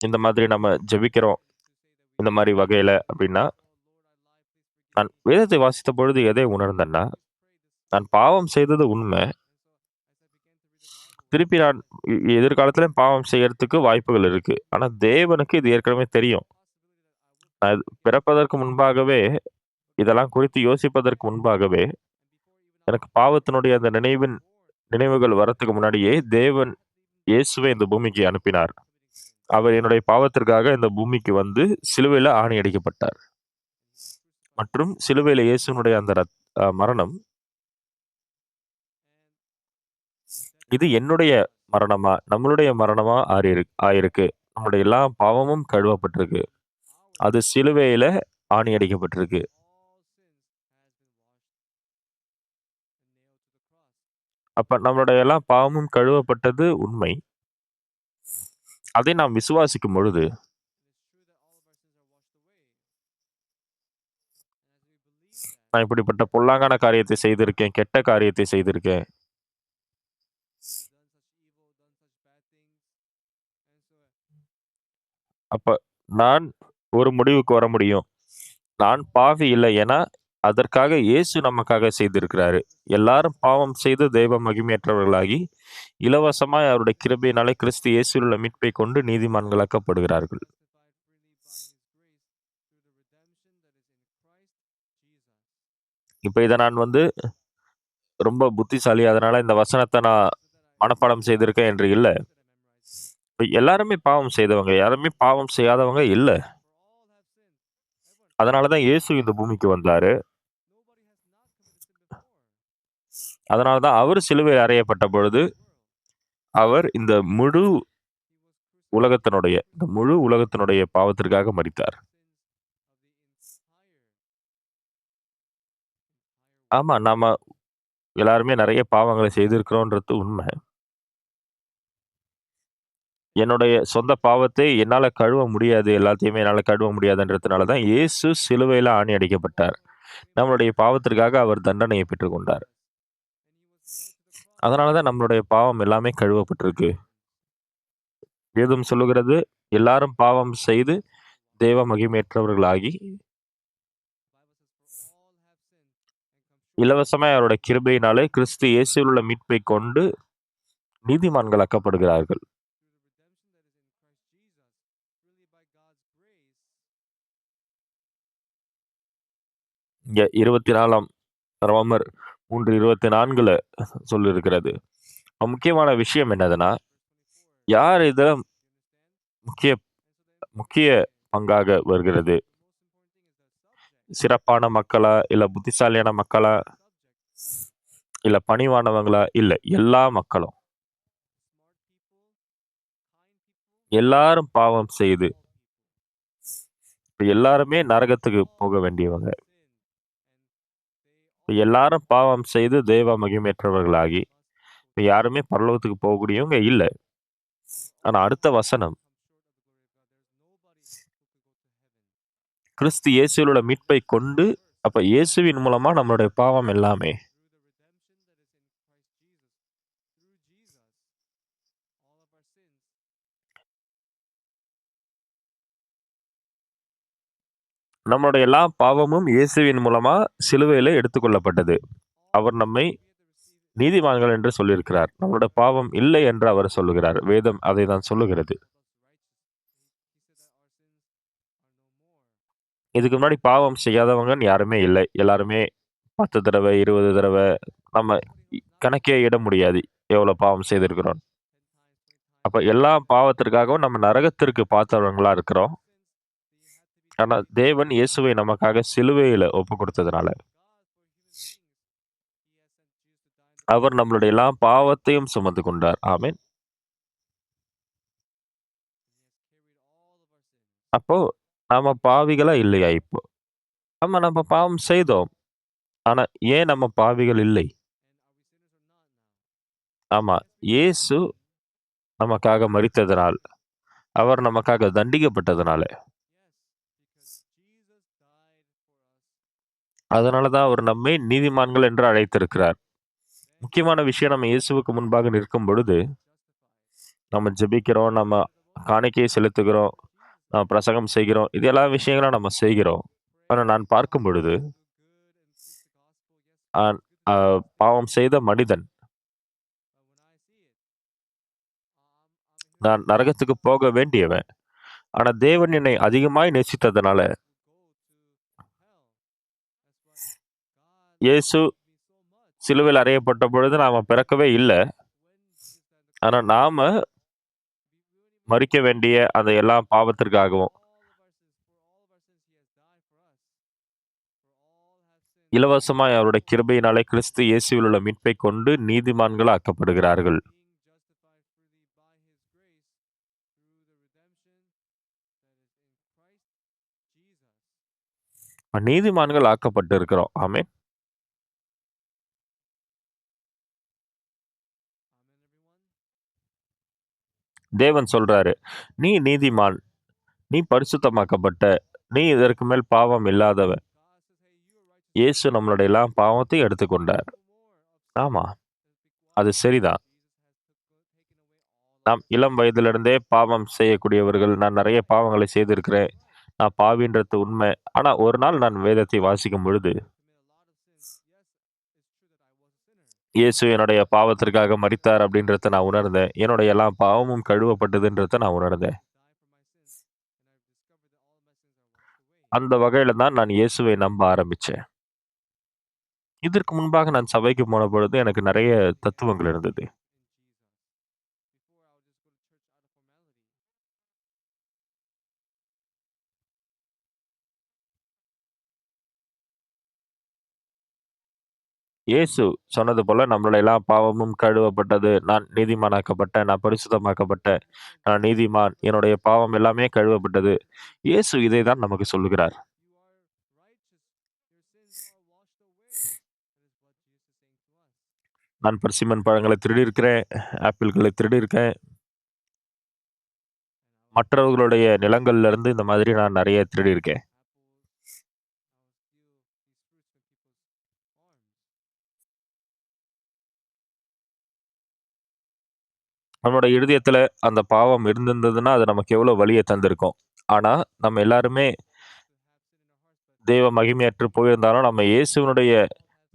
இந்த மாதிரி நம்ம ஜெபிக்கிறோம். இந்த மாரி வகையில அப்படின்னா, நான் வேதத்தை வாசித்த பொழுது எதை உணர்ந்தேன்னா, நான் பாவம் செய்தது உண்ம. திருப்பி நான் எதிர்காலத்திலும் பாவம் செய்யறதுக்கு வாய்ப்புகள் இருக்கு. ஆனா தேவனுக்கு இது ஏற்கனவே தெரியும். நான் பிறப்பதற்கு முன்பாகவே, இதெல்லாம் குறித்து யோசிப்பதற்கு முன்பாகவே, எனக்கு பாவத்தினுடைய அந்த நினைவுகள் வரத்துக்கு முன்னாடியே தேவன் இயேசுவை இந்த பூமிக்கு அனுப்பினார். அவர் என்னுடைய பாவத்திற்காக இந்த பூமிக்கு வந்து சிலுவையில ஆணி அடிக்கப்பட்டார். மற்றும் சிலுவையில இயேசுவினுடைய அந்த மரணம், இது என்னுடைய மரணமா, நம்மளுடைய மரணமா ஆயிருக்கு. நம்முடைய எல்லா பாவமும் கழுவப்பட்டிருக்கு. அது சிலுவையில ஆணி அடிக்கப்பட்டிருக்கு. அப்ப நம்மளுடைய எல்லா பாவமும் கழுவப்பட்டது உண்மை. அதை நாம் விசுவாசிக்கும் பொழுது, நான் இப்படிப்பட்ட பொல்லாங்கான காரியத்தை செய்திருக்கேன், கெட்ட காரியத்தை செய்திருக்கேன். அப்ப நான் ஒரு முடிவுக்கு வர முடியும். நான் பாவி இல்லை. ஏன்னா, அதற்காக இயேசு நமக்காக செய்திருக்கிறாரு. எல்லாரும் பாவம் செய்து தெய்வ மகிமையற்றவர்களாகி, இலவசமாய் அவருடைய கிருபையினாலே கிறிஸ்து இயேசுவில் உள்ள மீட்பைக் கொண்டு நீதிமான்களாக்கப்படுகிறார்கள். இப்ப இத நான் வந்து ரொம்ப புத்திசாலி. அதனால இந்த வசனத்த நான் மனப்பாடம் செய்திருக்கேன் என்று இல்ல. இப்ப எல்லாருமே பாவம் செய்தவங்க. யாருமே பாவம் செய்யாதவங்க இல்ல. அதனால தான் இயேசு இந்த பூமிக்கு வந்தாரு. அதனால தான் அவரு சிலுவையில் அறையப்பட்ட பொழுது, அவர் இந்த முழு உலகத்தினுடைய பாவத்திற்காக மரித்தார். ஆமா, நாம எல்லாருமே நெறைய பாவங்கள செய்திருக்கிறோன்றது உண்ம. என்னுடைய சொந்த பாவத்தை என்னால கழுவ முடியாது. எல்லாத்தையுமே என்னால கழுவ முடியாதுன்றதுனால தான் இயேசு சிலுவையில ஆணி அடிக்கப்பட்டார். நம்மளுடைய பாவத்திற்காக அவர் தண்டனையை பெற்றுக்கொண்டார். அதனால தான் நம்மளுடைய பாவம் எல்லாமே கழுவப்பட்டிருக்கு. வேதம் சொல்லுகிறது, எல்லாரும் பாவம் செய்து தேவ மகிமையற்றவர்களாகி, இலவசமாய் அவருடைய கிருபையினாலே கிறிஸ்து இயேசுவில் உள்ள மீட்பைக் கொண்டு நீதிமான்களாக்கப்படுகிறார்கள். இங்க 24ஆம் ரோமர் 3:24ல சொல்லியிருக்கிறது. முக்கியமான விஷயம் என்னதுன்னா, யார் இதுல முக்கிய முக்கிய பங்காக வருகிறது? சிறப்பான மக்களா? இல்ல புத்திசாலியான மக்களா? இல்ல பணிவானவங்களா? இல்ல. எல்லா மக்களும். எல்லாரும் பாவம் செய்து, இப்ப எல்லாருமே நரகத்துக்கு போக வேண்டியவங்க. இப்ப எல்லாரும் பாவம் செய்து தேவ மகிமையற்றவர்களாகி, இப்ப யாருமே பரலோகத்துக்கு போகக்கூடியவங்க இல்ல. ஆனா அடுத்த வசனம், கிறிஸ்து இயேசுவில் உள்ள மீட்பைக் கொண்டு, அப்ப இயேசுவின் மூலமா நம்மளுடைய பாவம் எல்லாமே. நம்மளுடைய எல்லா பாவமும் இயேசுவின் மூலமா சிலுவையில எடுத்துக்கொள்ளப்பட்டது. அவர் நம்மை நீதிமான்கள் என்று சொல்லியிருக்கிறார். நம்மளுடைய பாவம் இல்லை என்று அவர் சொல்லுகிறார். வேதம் அதை தான் சொல்லுகிறது. இதுக்கு முன்னாடி பாவம் செய்யாதவங்கன்னு யாருமே இல்லை. எல்லாருமே 10 தடவ, 20 தடவ நம்ம கணக்கே இட முடியாது. எவ்வளோ பாவம் செய்திருக்கிறோம். அப்ப எல்லா பாவத்திற்காகவும் நம்ம நரகத்திற்கு பாத்திரங்களா இருக்கிறோம். ஆனா தேவன் இயேசுவை நமக்காக சிலுவையில ஒப்புக் கொடுத்ததுனால, அவர் நம்மளுடைய எல்லா பாவத்தையும் சுமந்து கொண்டார். ஆமென். அப்போ நாம பாவிகளா இல்லையா இப்போ? ஆமா, நம்ம பாவம் செய்தோம். ஆனா ஏன் நம்ம பாவிகள் இல்லை? ஆமா, இயேசு நமக்காக மரித்ததனால், அவர் நமக்காக தண்டிக்கப்பட்டதனால, அதனால தான் அவர் நம்மை நீதிமான்கள் என்று அழைத்திருக்கிறார். முக்கியமான விஷயம், நம்ம இயேசுவுக்கு முன்பாக நிற்கும் பொழுது, நம்ம ஜெபிக்கிறோம், நம்ம காணிக்கையை செலுத்துகிறோம், பிரசங்கம் செய்கிறோம். இது எல்லா விஷயங்களும் நம்ம செய்கிறோம். ஆனா நான் பார்க்கும் பொழுது, நான் பாவம் செய்த மனிதன். நான் நரகத்துக்கு போக வேண்டியவன். ஆனா தேவன் என்னை அதிகமாய் நேசித்ததனால, இயேசு சிலுவையில் அறையப்பட்ட பொழுது நாம பிறக்கவே இல்ல. ஆனா நாம மரிக்க வேண்டிய அந்த எல்லா பாவத்திற்காகவும், இலவசமாய் அவருடைய கிருபையினாலே கிறிஸ்து இயேசுவில் உள்ள மீட்பைக் கொண்டு நீதிமான்கள் ஆக்கப்படுகிறார்கள். நீதிமான்கள் ஆக்கப்பட்டு இருக்கிறோம். ஆமென். தேவன் சொல்றாரு, "நீ நீதிமான், நீ பரிசுத்தமாக்கப்பட்ட, நீ இதற்கு மேல் பாவம் இல்லாதவன்." இயேசு நம்மளுடைய எல்லா பாவத்தையும் எடுத்துக்கொண்டார். ஆமா, அது சரிதான். நாம் இளம் வயதிலிருந்தே பாவம் செய்யக்கூடியவர்கள். நான் நெறைய பாவங்களை செய்திருக்கிறேன். நான் பாவின்றது உண்மை. ஆனா ஒரு நாள் நான் வேதத்தை வாசிக்கும் பொழுது, இயேசு என்னுடைய பாவத்திற்காக மரித்தார் அப்படின்றத நான் உணர்ந்தேன். என்னுடைய எல்லா பாவமும் கழுவப்பட்டதுன்றத நான் உணர்ந்தேன். அந்த வகையில தான் நான் இயேசுவை நம்ப ஆரம்பிச்சேன். இதற்கு முன்பாக நான் சபைக்கு போன பொழுது எனக்கு நெறைய தத்துவங்கள் இருந்தது. இயேசு சொன்னது போல நம்மளுடைய எல்லா பாவமும் கழுவப்பட்டது. நான் நீதிமானாக்கப்பட்டேன். நான் பரிசுத்தமாக்கப்பட்டேன். நான் நீதிமான். என்னுடைய பாவம் எல்லாமே கழுவப்பட்டது. இயேசு இதை தான் நமக்கு சொல்லுகிறார். நான் பர்சிமன் பழங்களை திருடியிருக்கிறேன். ஆப்பிள்களை திருடியிருக்கேன். மற்றவர்களுடைய நிலங்கள்ல இருந்து இந்த மாதிரி நான் நெறைய திருடியிருக்கேன். நம்மளோட இருதயத்துல அந்த பாவம் இருந்திருந்ததுன்னா, அது நமக்கு எவ்வளோ வலிய தந்திருக்கும். ஆனா, நம்ம எல்லாருமே தேவ மகிமையற்று போயிருந்தாலும், நம்ம இயேசுவினுடைய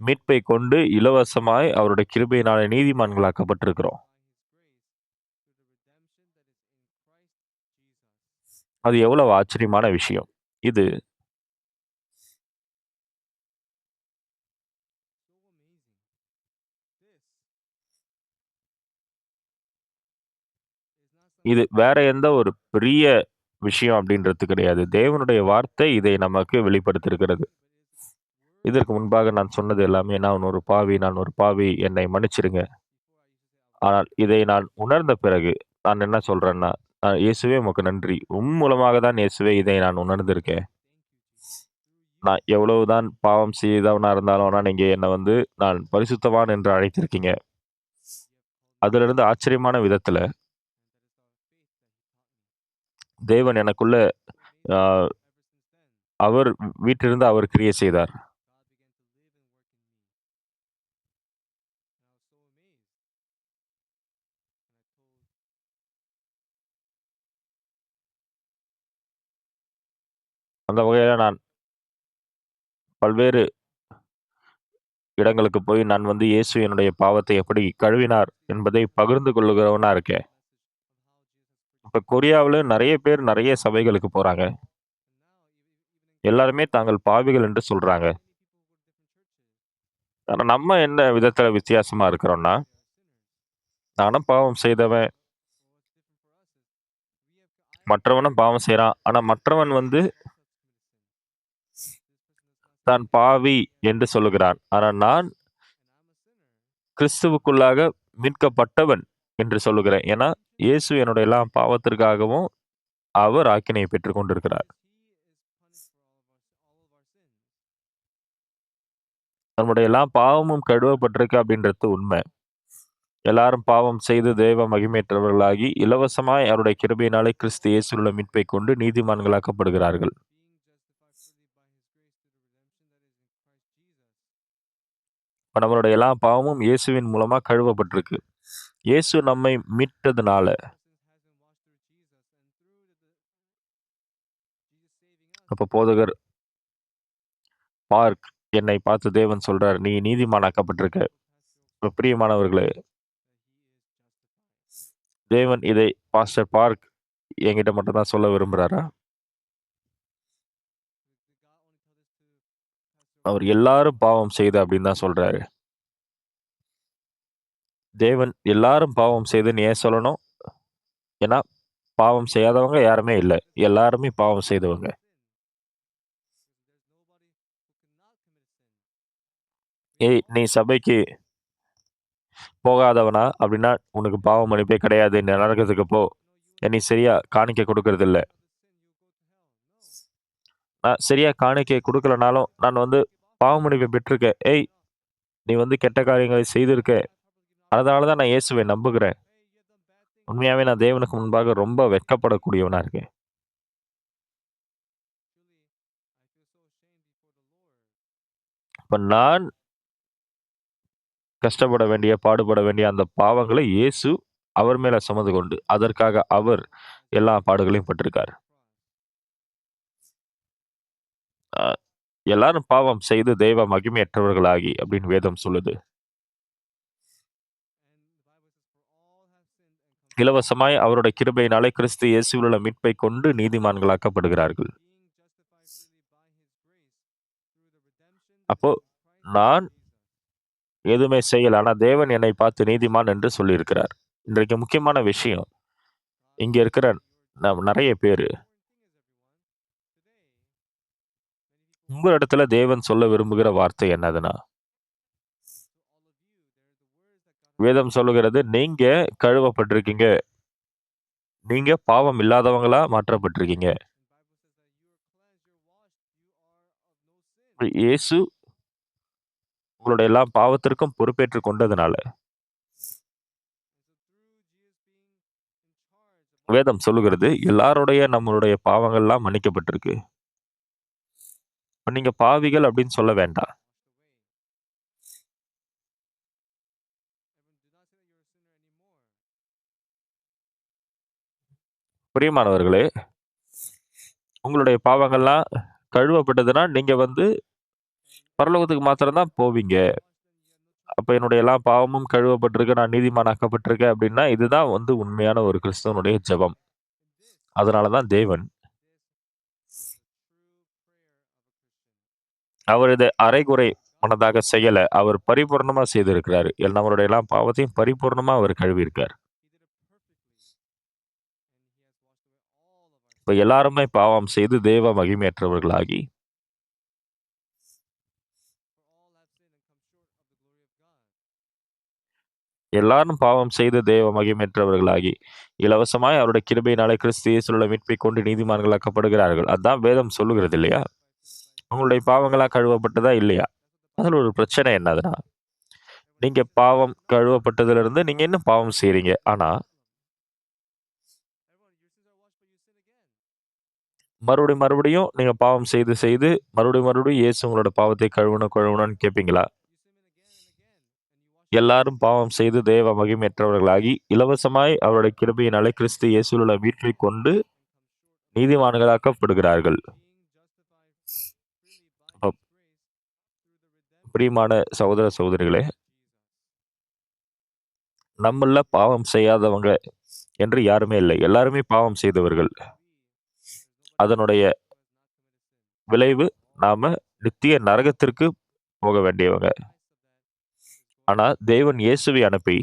மீட்பை கொண்டு இலவசமாய் அவருடைய கிருபையினாலே நீதிமான்களாக்கப்பட்டிருக்கிறோம். அது எவ்வளவு ஆச்சரியமான விஷயம். இது இது வேற எந்த ஒரு பெரிய விஷயம் அப்படின்றது கிடையாது. தேவனுடைய வார்த்தை இதை நமக்கு வெளிப்படுத்தியிருக்கிறது. இதற்கு முன்பாக நான் சொன்னது எல்லாமே, நான் ஒரு பாவி, என்னை மன்னிச்சிடுங்க. ஆனால் இதை நான் உணர்ந்த பிறகு, நான் என்ன சொல்றேன்னா, இயேசுவே உமக்கு நன்றி. மூலமாக தான் இயேசுவே இதை நான் உணர்ந்திருக்கேன். நான் எவ்வளவுதான் பாவம் செய்தவனா இருந்தாலும், ஆனா நீங்க என்ன நான் பரிசுத்தவான் என்று அழைத்திருக்கீங்க. அதிலிருந்து ஆச்சரியமான விதத்தில, தேவன் எனக்குள்ள அ அவர் வீற்றிருந்து அவர் கிரியை செய்தார். அந்த வகையில நான் பல்வேறு இடங்களுக்கு போய் நான் இயேசு என்னுடைய பாவத்தை எப்படி கழுவினார் என்பதை பகிர்ந்து கொள்ளுகிறவனா இருக்கேன். இப்ப கொரியாவுல நெறைய பேர் நெறைய சபைகளுக்கு போறாங்க. எல்லாருமே தாங்கள் பாவிகள் என்று சொல்றாங்க. ஆனா நம்ம என்ன விதத்துல வித்தியாசமா இருக்கிறோம்னா, நானும் பாவம் செய்தவன், மற்றவனும் பாவம் செய்றான். ஆனா மற்றவன் தான் பாவி என்று சொல்லுகிறான். ஆனா நான் கிறிஸ்துவுக்குள்ளாக மீட்கப்பட்டவன் என்று சொல்லுகிறேன். ஏன்னா, இயேசு என்னுடைய எல்லா பாவத்திற்காகவும் அவர் ஆக்கினையை பெற்றுக் கொண்டிருக்கிறார். நம்முடைய எல்லா பாவமும் கழுவப்பட்டிருக்கு அப்படின்றது உண்மை. எல்லாரும் பாவம் செய்து தேவ மகிமையற்றவர்களாகி, இலவசமாய் அவருடைய கிருபையினாலே கிறிஸ்து இயேசுவுள்ள மீட்பைக் கொண்டு நீதிமான்களாக்கப்படுகிறார்கள். இப்ப நம்மளுடைய எல்லா பாவமும் இயேசுவின் மூலமா கழுவப்பட்டிருக்கு. இயேசு நம்மை மீட்டதுனால, அப்ப போதகர் பார்க் என்னை பார்த்து தேவன் சொல்றார், "நீ நீதிமானாக்கப்பட்டிருக்க." இப்ப பிரியமானவர்களே, தேவன் இதை பாஸ்டர் பார்க் என்கிட்ட மட்டும் தான் சொல்ல விரும்புறாரா? அவர் எல்லாரும் பாவம் செய்து அப்படின்னு தான் சொல்றாரு. தேவன் எல்லாரும் பாவம் செய்துன்னு ஏன் சொல்லணும்? ஏன்னா, பாவம் செய்யாதவங்க யாருமே இல்ல. எல்லாருமே பாவம் செய்தவங்க. "ஏய் நீ சபைக்கு போகாதவனா? அப்படின்னா உனக்கு பாவ மன்னிப்பே கிடையாது. நீ நரகத்துக்கு போ. நீ சரியா காணிக்கை குடுக்கறதில்ல." நான் சரியா காணிக்கை குடுக்கலனாலும், நான் பாவ மன்னிப்பை பெற்றிருக்கேன். "ஏய் நீ கெட்ட காரியங்களை செய்திருக்க. அதனால தான் நான் இயேசுவை நம்புகிறேன்." உண்மையாவே நான் தேவனுக்கு முன்பாக ரொம்ப வெட்கப்படக்கூடியவனா இருக்கேன். இப்ப நான் கஷ்டப்பட வேண்டிய, பாடுபட வேண்டிய அந்த பாவங்களை இயேசு அவர் மேல சுமந்து கொண்டு, அதற்காக அவர் எல்லா பாடுகளையும் பட்டிருக்கார். அ எல்லாரும் பாவம் செய்து தெய்வ மகிமையற்றவர்களாகி அப்படின்னு வேதம் சொல்லுது. இலவசமாய் அவருடைய கிருபையினாலே கிறிஸ்து இயேசுவில் உள்ள மீட்பைக் கொண்டு நீதிமான்களாக்கப்படுகிறார்கள். அப்போ நான் எதுவுமே செய்யல. ஆனா தேவன் என்னை பார்த்து நீதிமான் என்று சொல்லியிருக்கிறார். இன்றைக்கு முக்கியமான விஷயம், இங்க இருக்கிற நெறைய பேரு, உங்களிடத்துல தேவன் சொல்ல விரும்புகிற வார்த்தை என்னதுன்னா, வேதம் சொல்லுகிறது, நீங்க கழுவப்பட்டிருக்கீங்க. நீங்க பாவம் இல்லாதவங்களா மாற்றப்பட்டிருக்கீங்க. இயேசு உங்களுடைய எல்லா பாவத்திற்கும் பொறுப்பேற்றுக் கொண்டதுனால, வேதம் சொல்லுகிறது, எல்லாருடைய நம்மளுடைய பாவங்கள்லாம் மன்னிக்கப்பட்டிருக்கு. இப்ப நீங்க பாவிகள் அப்படின்னு சொல்ல வேண்டாம். பிரியமானவர்களே, உங்களுடைய பாவங்கள்லாம் கழுவப்பட்டதுன்னா, நீங்க வந்து பரலோகத்துக்கு மாத்திரம் தான் போவீங்க. அப்ப என்னுடைய எல்லா பாவமும் கழுவப்பட்டிருக்கு, நான் நீதிமானாக்கப்பட்டிருக்கேன் அப்படின்னா, இதுதான் வந்து உண்மையான ஒரு கிறிஸ்தவனுடைய ஜெபம். அதனால தான் தேவன், அவர் இத அரைகுறை மனதாக செய்யல. அவர் பரிபூரணமா செய்திருக்கிறாரு. நம்மளுடைய எல்லா பாவத்தையும் பரிபூரணமா அவர் கழுவியிருக்கார். இப்ப எல்லாருமே பாவம் செய்து தேவ மகிமையற்றவர்களாகி, எல்லாரும் பாவம் செய்து தேவ மகிமையற்றவர்களாகி, இலவசமாய் அவருடைய கிருபையினாலே கிறிஸ்து இயேசுவுள்ள மீட்பைக் கொண்டு நீதிமான்களாக்கப்படுகிறார்கள். அதான் வேதம் சொல்லுகிறது இல்லையா? உங்களுடைய பாவங்களா கழுவப்பட்டதா இல்லையா? அதுல ஒரு பிரச்சனை என்னதுன்னா, நீங்க பாவம் கழுவப்பட்டதிலிருந்து நீங்க இன்னும் பாவம் செய்றீங்க. ஆனா, மறுபடியும் நீங்க பாவம் செய்து செய்து மறுபடியும் இயேசு உங்களோட பாவத்தை கழுவணும்னு கேட்பீங்களா? எல்லாரும் பாவம் செய்து தேவ மகிமையற்றவர்களாகி, இலவசமாய் அவருடைய கிருபையினாலே கிறிஸ்து இயேசுவுள்ள மீட்பைக் கொண்டு நீதிமான்களாக்கப்படுகிறார்கள். அப்ப பிரியமான சகோதர, சகோதரிகளே, நம்மள்ல பாவம் செய்யாதவங்க என்று யாருமே இல்லை. எல்லாருமே பாவம் செய்தவர்கள். அதனுடைய விளைவு, நாம நித்திய நரகத்திற்கு போக வேண்டியவங்க. ஆனா, தேவன் இயேசுவை அனுப்பி,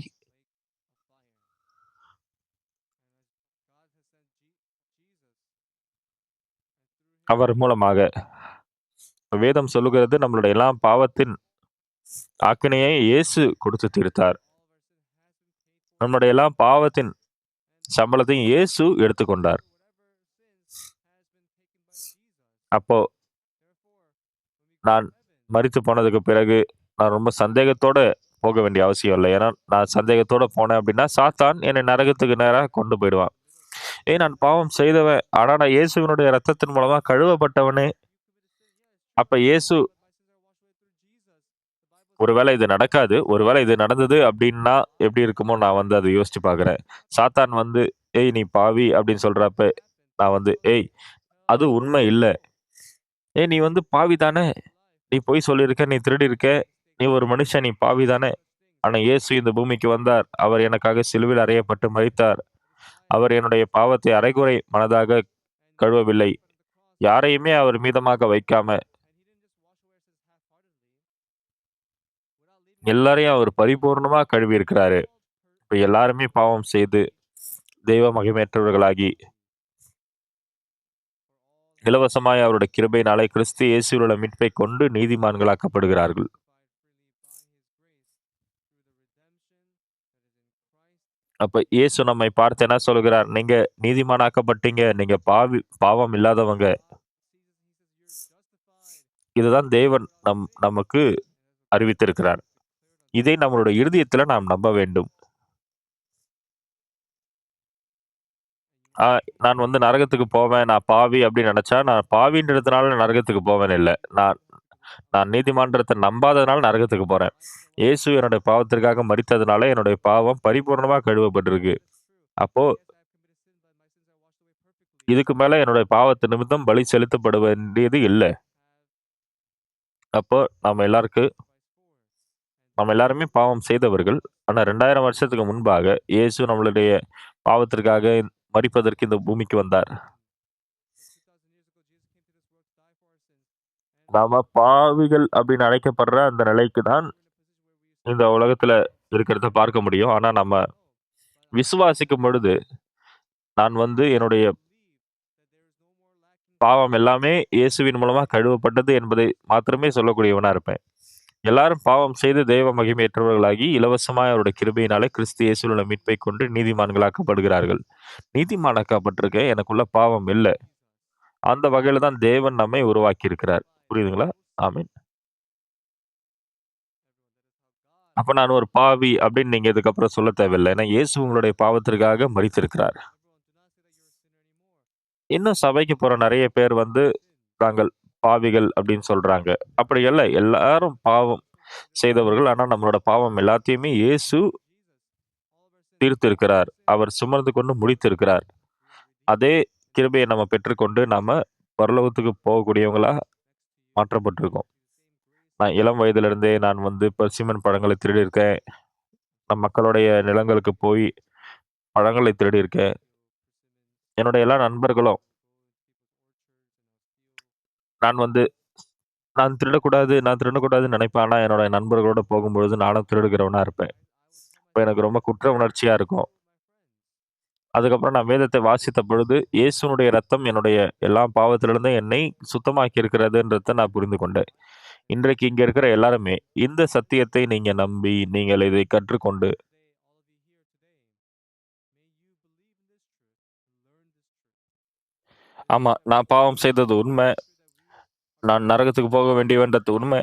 அவர் மூலமாக வேதம் சொல்லுகிறது, நம்மளுடைய எல்லா பாவத்தின் ஆக்கினையை இயேசு கொடுத்து தீர்த்தார். நம்முடைய எல்லா பாவத்தின் சம்பளத்தையும் இயேசு எடுத்துக்கொண்டார். அப்போ நான் மரித்து போனதுக்கு பிறகு, நான் ரொம்ப சந்தேகத்தோட போக வேண்டிய அவசியம் இல்ல. ஏன்னா, நான் சந்தேகத்தோட போனேன் அப்படின்னா, சாத்தான் என்னை நரகத்துக்கு நேரா கொண்டு போயிடுவான். நான் பாவம் செய்தவன். ஆனா, நான் இயேசுவினுடைய இரத்தத்தின் மூலமா கழுவப்பட்டவனே. அப்ப இயேசு ஒருவேளை இது நடக்காது. ஒருவேளை இது நடந்தது அப்படின்னா, எப்படி இருக்குமோ நான் வந்து அத யோசிச்சு பார்க்கிறேன். சாத்தான் வந்து, "ஏய் நீ பாவி" அப்படின்னு சொல்றப்ப, நான் வந்து, "ஏய் அது உண்மை இல்ல. நீ வந்து பாவி தானே! நீ பொய் சொல்லியிருக்க, நீ திருடியிருக்க, நீ ஒரு மனுஷன், நீ பாவி தானே!" ஆனா இயேசு இந்த பூமிக்கு வந்தார். அவர் எனக்காக சிலுவையில் அறையப்பட்டு மரித்தார். அவர் என்னுடைய பாவத்தை அரைகுறை மனதாக கழுவவில்லை. யாரையுமே அவர் மீதமாக வைக்காம, எல்லாரையும் அவர் பரிபூர்ணமா கழுவியிருக்கிறாரு. இப்ப எல்லாருமே பாவம் செய்து, தெய்வ மகிமையற்றவர்களாகி, இலவசமாய் அவருடைய கிருபையினாலே கிறிஸ்து இயேசுவில் உள்ள மீட்பைக் கொண்டு நீதிமான்களாக்கப்படுகிறார்கள். அப்ப இயேசு நம்மை பார்த்து என்ன சொல்கிறார்? நீங்க நீதிமானாக்கப்பட்டீங்க. நீங்க பாவம் இல்லாதவங்க. இதுதான் தேவன் நமக்கு அறிவித்திருக்கிறார். இதை நம்மளுடைய இருதயத்தில நாம் நம்ப வேண்டும். ஆ நான் வந்து நரகத்துக்கு போவேன். நான் பாவி அப்படின்னு நெனச்சா, நான் பாவின்றதுனால நரகத்துக்கு போவேன்னு இல்ல. நான் நான் நீதிமான்றத நம்பாததுனால நரகத்துக்கு போறேன். இயேசு என்னுடைய பாவத்திற்காக மரித்ததுனால என்னுடைய பாவம் பரிபூர்ணமா கழுவப்பட்டிருக்கு. அப்போ இதுக்கு மேல என்னுடைய பாவத்து நிமித்தம் பலி செலுத்தப்பட வேண்டியது இல்ல. அப்போ நம்ம எல்லாருமே பாவம் செய்தவர்கள். ஆனா 2000 வருஷத்துக்கு முன்பாக இயேசு நம்மளுடைய பாவத்திற்காக மரிப்பதற்கு இந்த பூமிக்கு வந்தார். நாம பாவிகள் அப்படின்னு அழைக்கப்படுற அந்த நிலைக்கு தான் இந்த உலகத்துல இருக்கிறத பார்க்க முடியும். ஆனா நம்ம விசுவாசிக்கும் பொழுது, நான் வந்து என்னுடைய பாவம் எல்லாமே இயேசுவின் மூலமா கழுவப்பட்டது என்பதை மாத்திரமே சொல்லக்கூடியவனா இருப்பேன். எல்லாரும் பாவம் செய்து தெய்வ மகிமையற்றவர்களாகி, இலவசமாய் அவருடைய கிருபையினாலே கிறிஸ்து இயேசுவில் உள்ள மீட்பைக் கொண்டு நீதிமான்களாக்கப்படுகிறார்கள். நீதிமானாக்கப்பட்டிருக்கேன். எனக்குள்ள பாவம் இல்ல. அந்த வகையில தான் தேவன் நம்மை உருவாக்கி இருக்கிறார். புரியுதுங்களா? ஆமென். அப்ப நான் ஒரு பாவி அப்படின்னு நீங்க இதுக்கப்புறம் சொல்லத் தேவையில்ல. ஏன்னா இயேசு உங்களுடைய பாவத்திற்காக மரித்திருக்கிறார். இன்னும் சபைக்கு போற நெறைய பேர் வந்து தாங்கள் பாவிகள் அப்படின்னு சொல்றாங்க. அப்படி அல்ல. எல்லாரும் பாவம் செய்தவர்கள். ஆனா நம்மளோட பாவம் எல்லாத்தையுமே இயேசு தீர்த்திருக்கிறார். அவர் சுமந்து கொண்டு முடித்திருக்கிறார். அதே கிருபையை நம்ம பெற்றுக்கொண்டு நாம பரலோகத்துக்கு போகக்கூடியவங்களா மாற்றப்பட்டிருக்கோம். நான் இளம் வயதிலிருந்தே நான் வந்து பர்சிமன் பழங்கள திருடியிருக்கேன். நம் மக்களுடைய நிலங்களுக்கு போய் பழங்களை திருடியிருக்கேன். என்னுடைய எல்லா நண்பர்களும் நான் வந்து நான் திருடக்கூடாதுன்னு நினைப்பேன். ஆனா என்னோட நண்பர்களோட போகும்பொழுது நானும் திருடுகிறவனா இருப்பேன். அப்ப எனக்கு ரொம்ப குற்ற உணர்ச்சியா இருக்கும். அதுக்கப்புறம் நான் வேதத்தை வாசித்த பொழுது, இயேசுனுடைய ரத்தம் என்னுடைய எல்லா பாவத்திலிருந்தும் என்னை சுத்தமாக்கி இருக்கிறதுன்றத நான் புரிந்து கொண்டேன். இன்றைக்கு இங்க இருக்கிற எல்லாருமே இந்த சத்தியத்தை நீங்க நம்பி, நீங்கள் இதை கற்றுக்கொண்டு ஆமா, நான் பாவம் செய்தது உண்ம. நான் நரகத்துக்கு போக வேண்டியவன்றது உண்ம.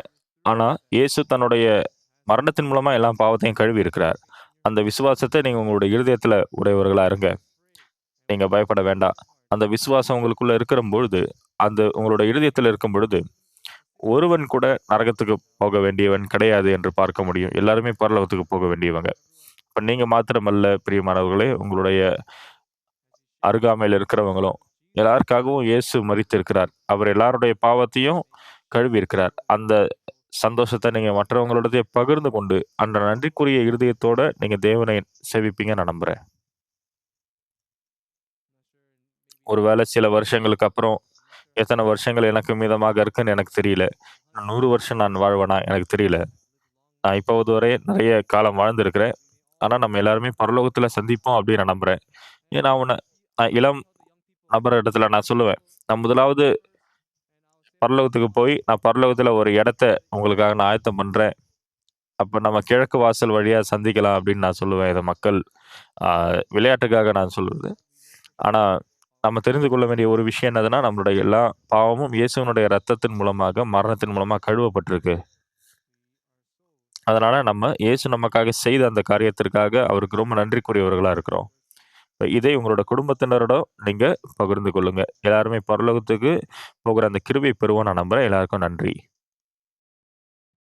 ஆனா, இயேசு தன்னுடைய மரணத்தின் மூலமா எல்லா பாவத்தையும் கழுவி இருக்கிறார். அந்த விசுவாசத்த நீங்க உங்களுடைய இருதயத்தில உடையவர்களா இருங்க. நீங்க பயப்பட வேண்டாம். அந்த விசுவாசம் உங்களுக்குள்ள இருக்கிற பொழுது, அந்த உங்களோட இருதயத்தில இருக்கும் பொழுது, ஒருவன் கூட நரகத்துக்கு போக வேண்டியவன் கிடையாது என்று பார்க்க முடியும். எல்லாருமே பரலோகத்துக்கு போக வேண்டியவங்க. இப்ப நீங்க மாத்திரமல்ல பிரியமானவர்களே, உங்களுடைய அருகாமையில இருக்கிறவங்களும், எல்லாருக்காகவும் இயேசு மரித்திருக்கிறார். அவர் எல்லாருடைய பாவத்தையும் கழுவி இருக்கிறார். அந்த சந்தோஷத்த நீங்க மற்றவங்களோடயே பகிர்ந்து கொண்டு, அந்த நன்றிக்குரிய இருதயத்தோட நீங்க தேவனை சேவிப்பீங்கன்னு நான் நம்புறேன். ஒருவேளை சில வருஷங்களுக்கு அப்புறம், எத்தன வருஷங்கள் எனக்கு மீதமாக இருக்குன்னு எனக்கு தெரியல. இன்னும் 100 வருஷம் நான் வாழ்வேனா? எனக்கு தெரியல. நான் இப்போது வரை நெறைய காலம் வாழ்ந்திருக்கிறேன். ஆனா, நம்ம எல்லாருமே பரலோகத்தில சந்திப்போம் அப்படின்னு நான் நம்புறேன். ஏன்னா, நான் இளம் நபர் இடத்துல நான் சொல்லுவேன். நான் முதலாவது பரலோகத்துக்கு போய், நான் பரலோகத்தில ஒரு இடத்த உங்களுக்காக நான் ஆயத்தம் பண்றேன். அப்ப நம்ம கிழக்கு வாசல் வழியா சந்திக்கலாம் அப்படின்னு நான் சொல்லுவேன். இத மக்கள் அ விளையாட்டுக்காக நான் சொல்றது. ஆனா, நம்ம தெரிந்து கொள்ள வேண்டிய ஒரு விஷயம் என்னதுன்னா, நம்மளுடைய எல்லா பாவமும் இயேசுவினுடைய இரத்தத்தின் மூலமாக, மரணத்தின் மூலமா கழுவப்பட்டிருக்கு. அதனால நம்ம இயேசு நமக்காக செய்த அந்த காரியத்திற்காக அவருக்கு ரொம்ப நன்றிக்குரியவர்களா இருக்கிறோம். இதை உங்களோட குடும்பத்தினரோட நீங்க பகிர்ந்து கொள்ளுங்க. எல்லாருமே பரலோகத்துக்கு போகிற அந்த கிருபை பெறுவோம் நான் நம்புறேன். எல்லாருக்கும் நன்றி.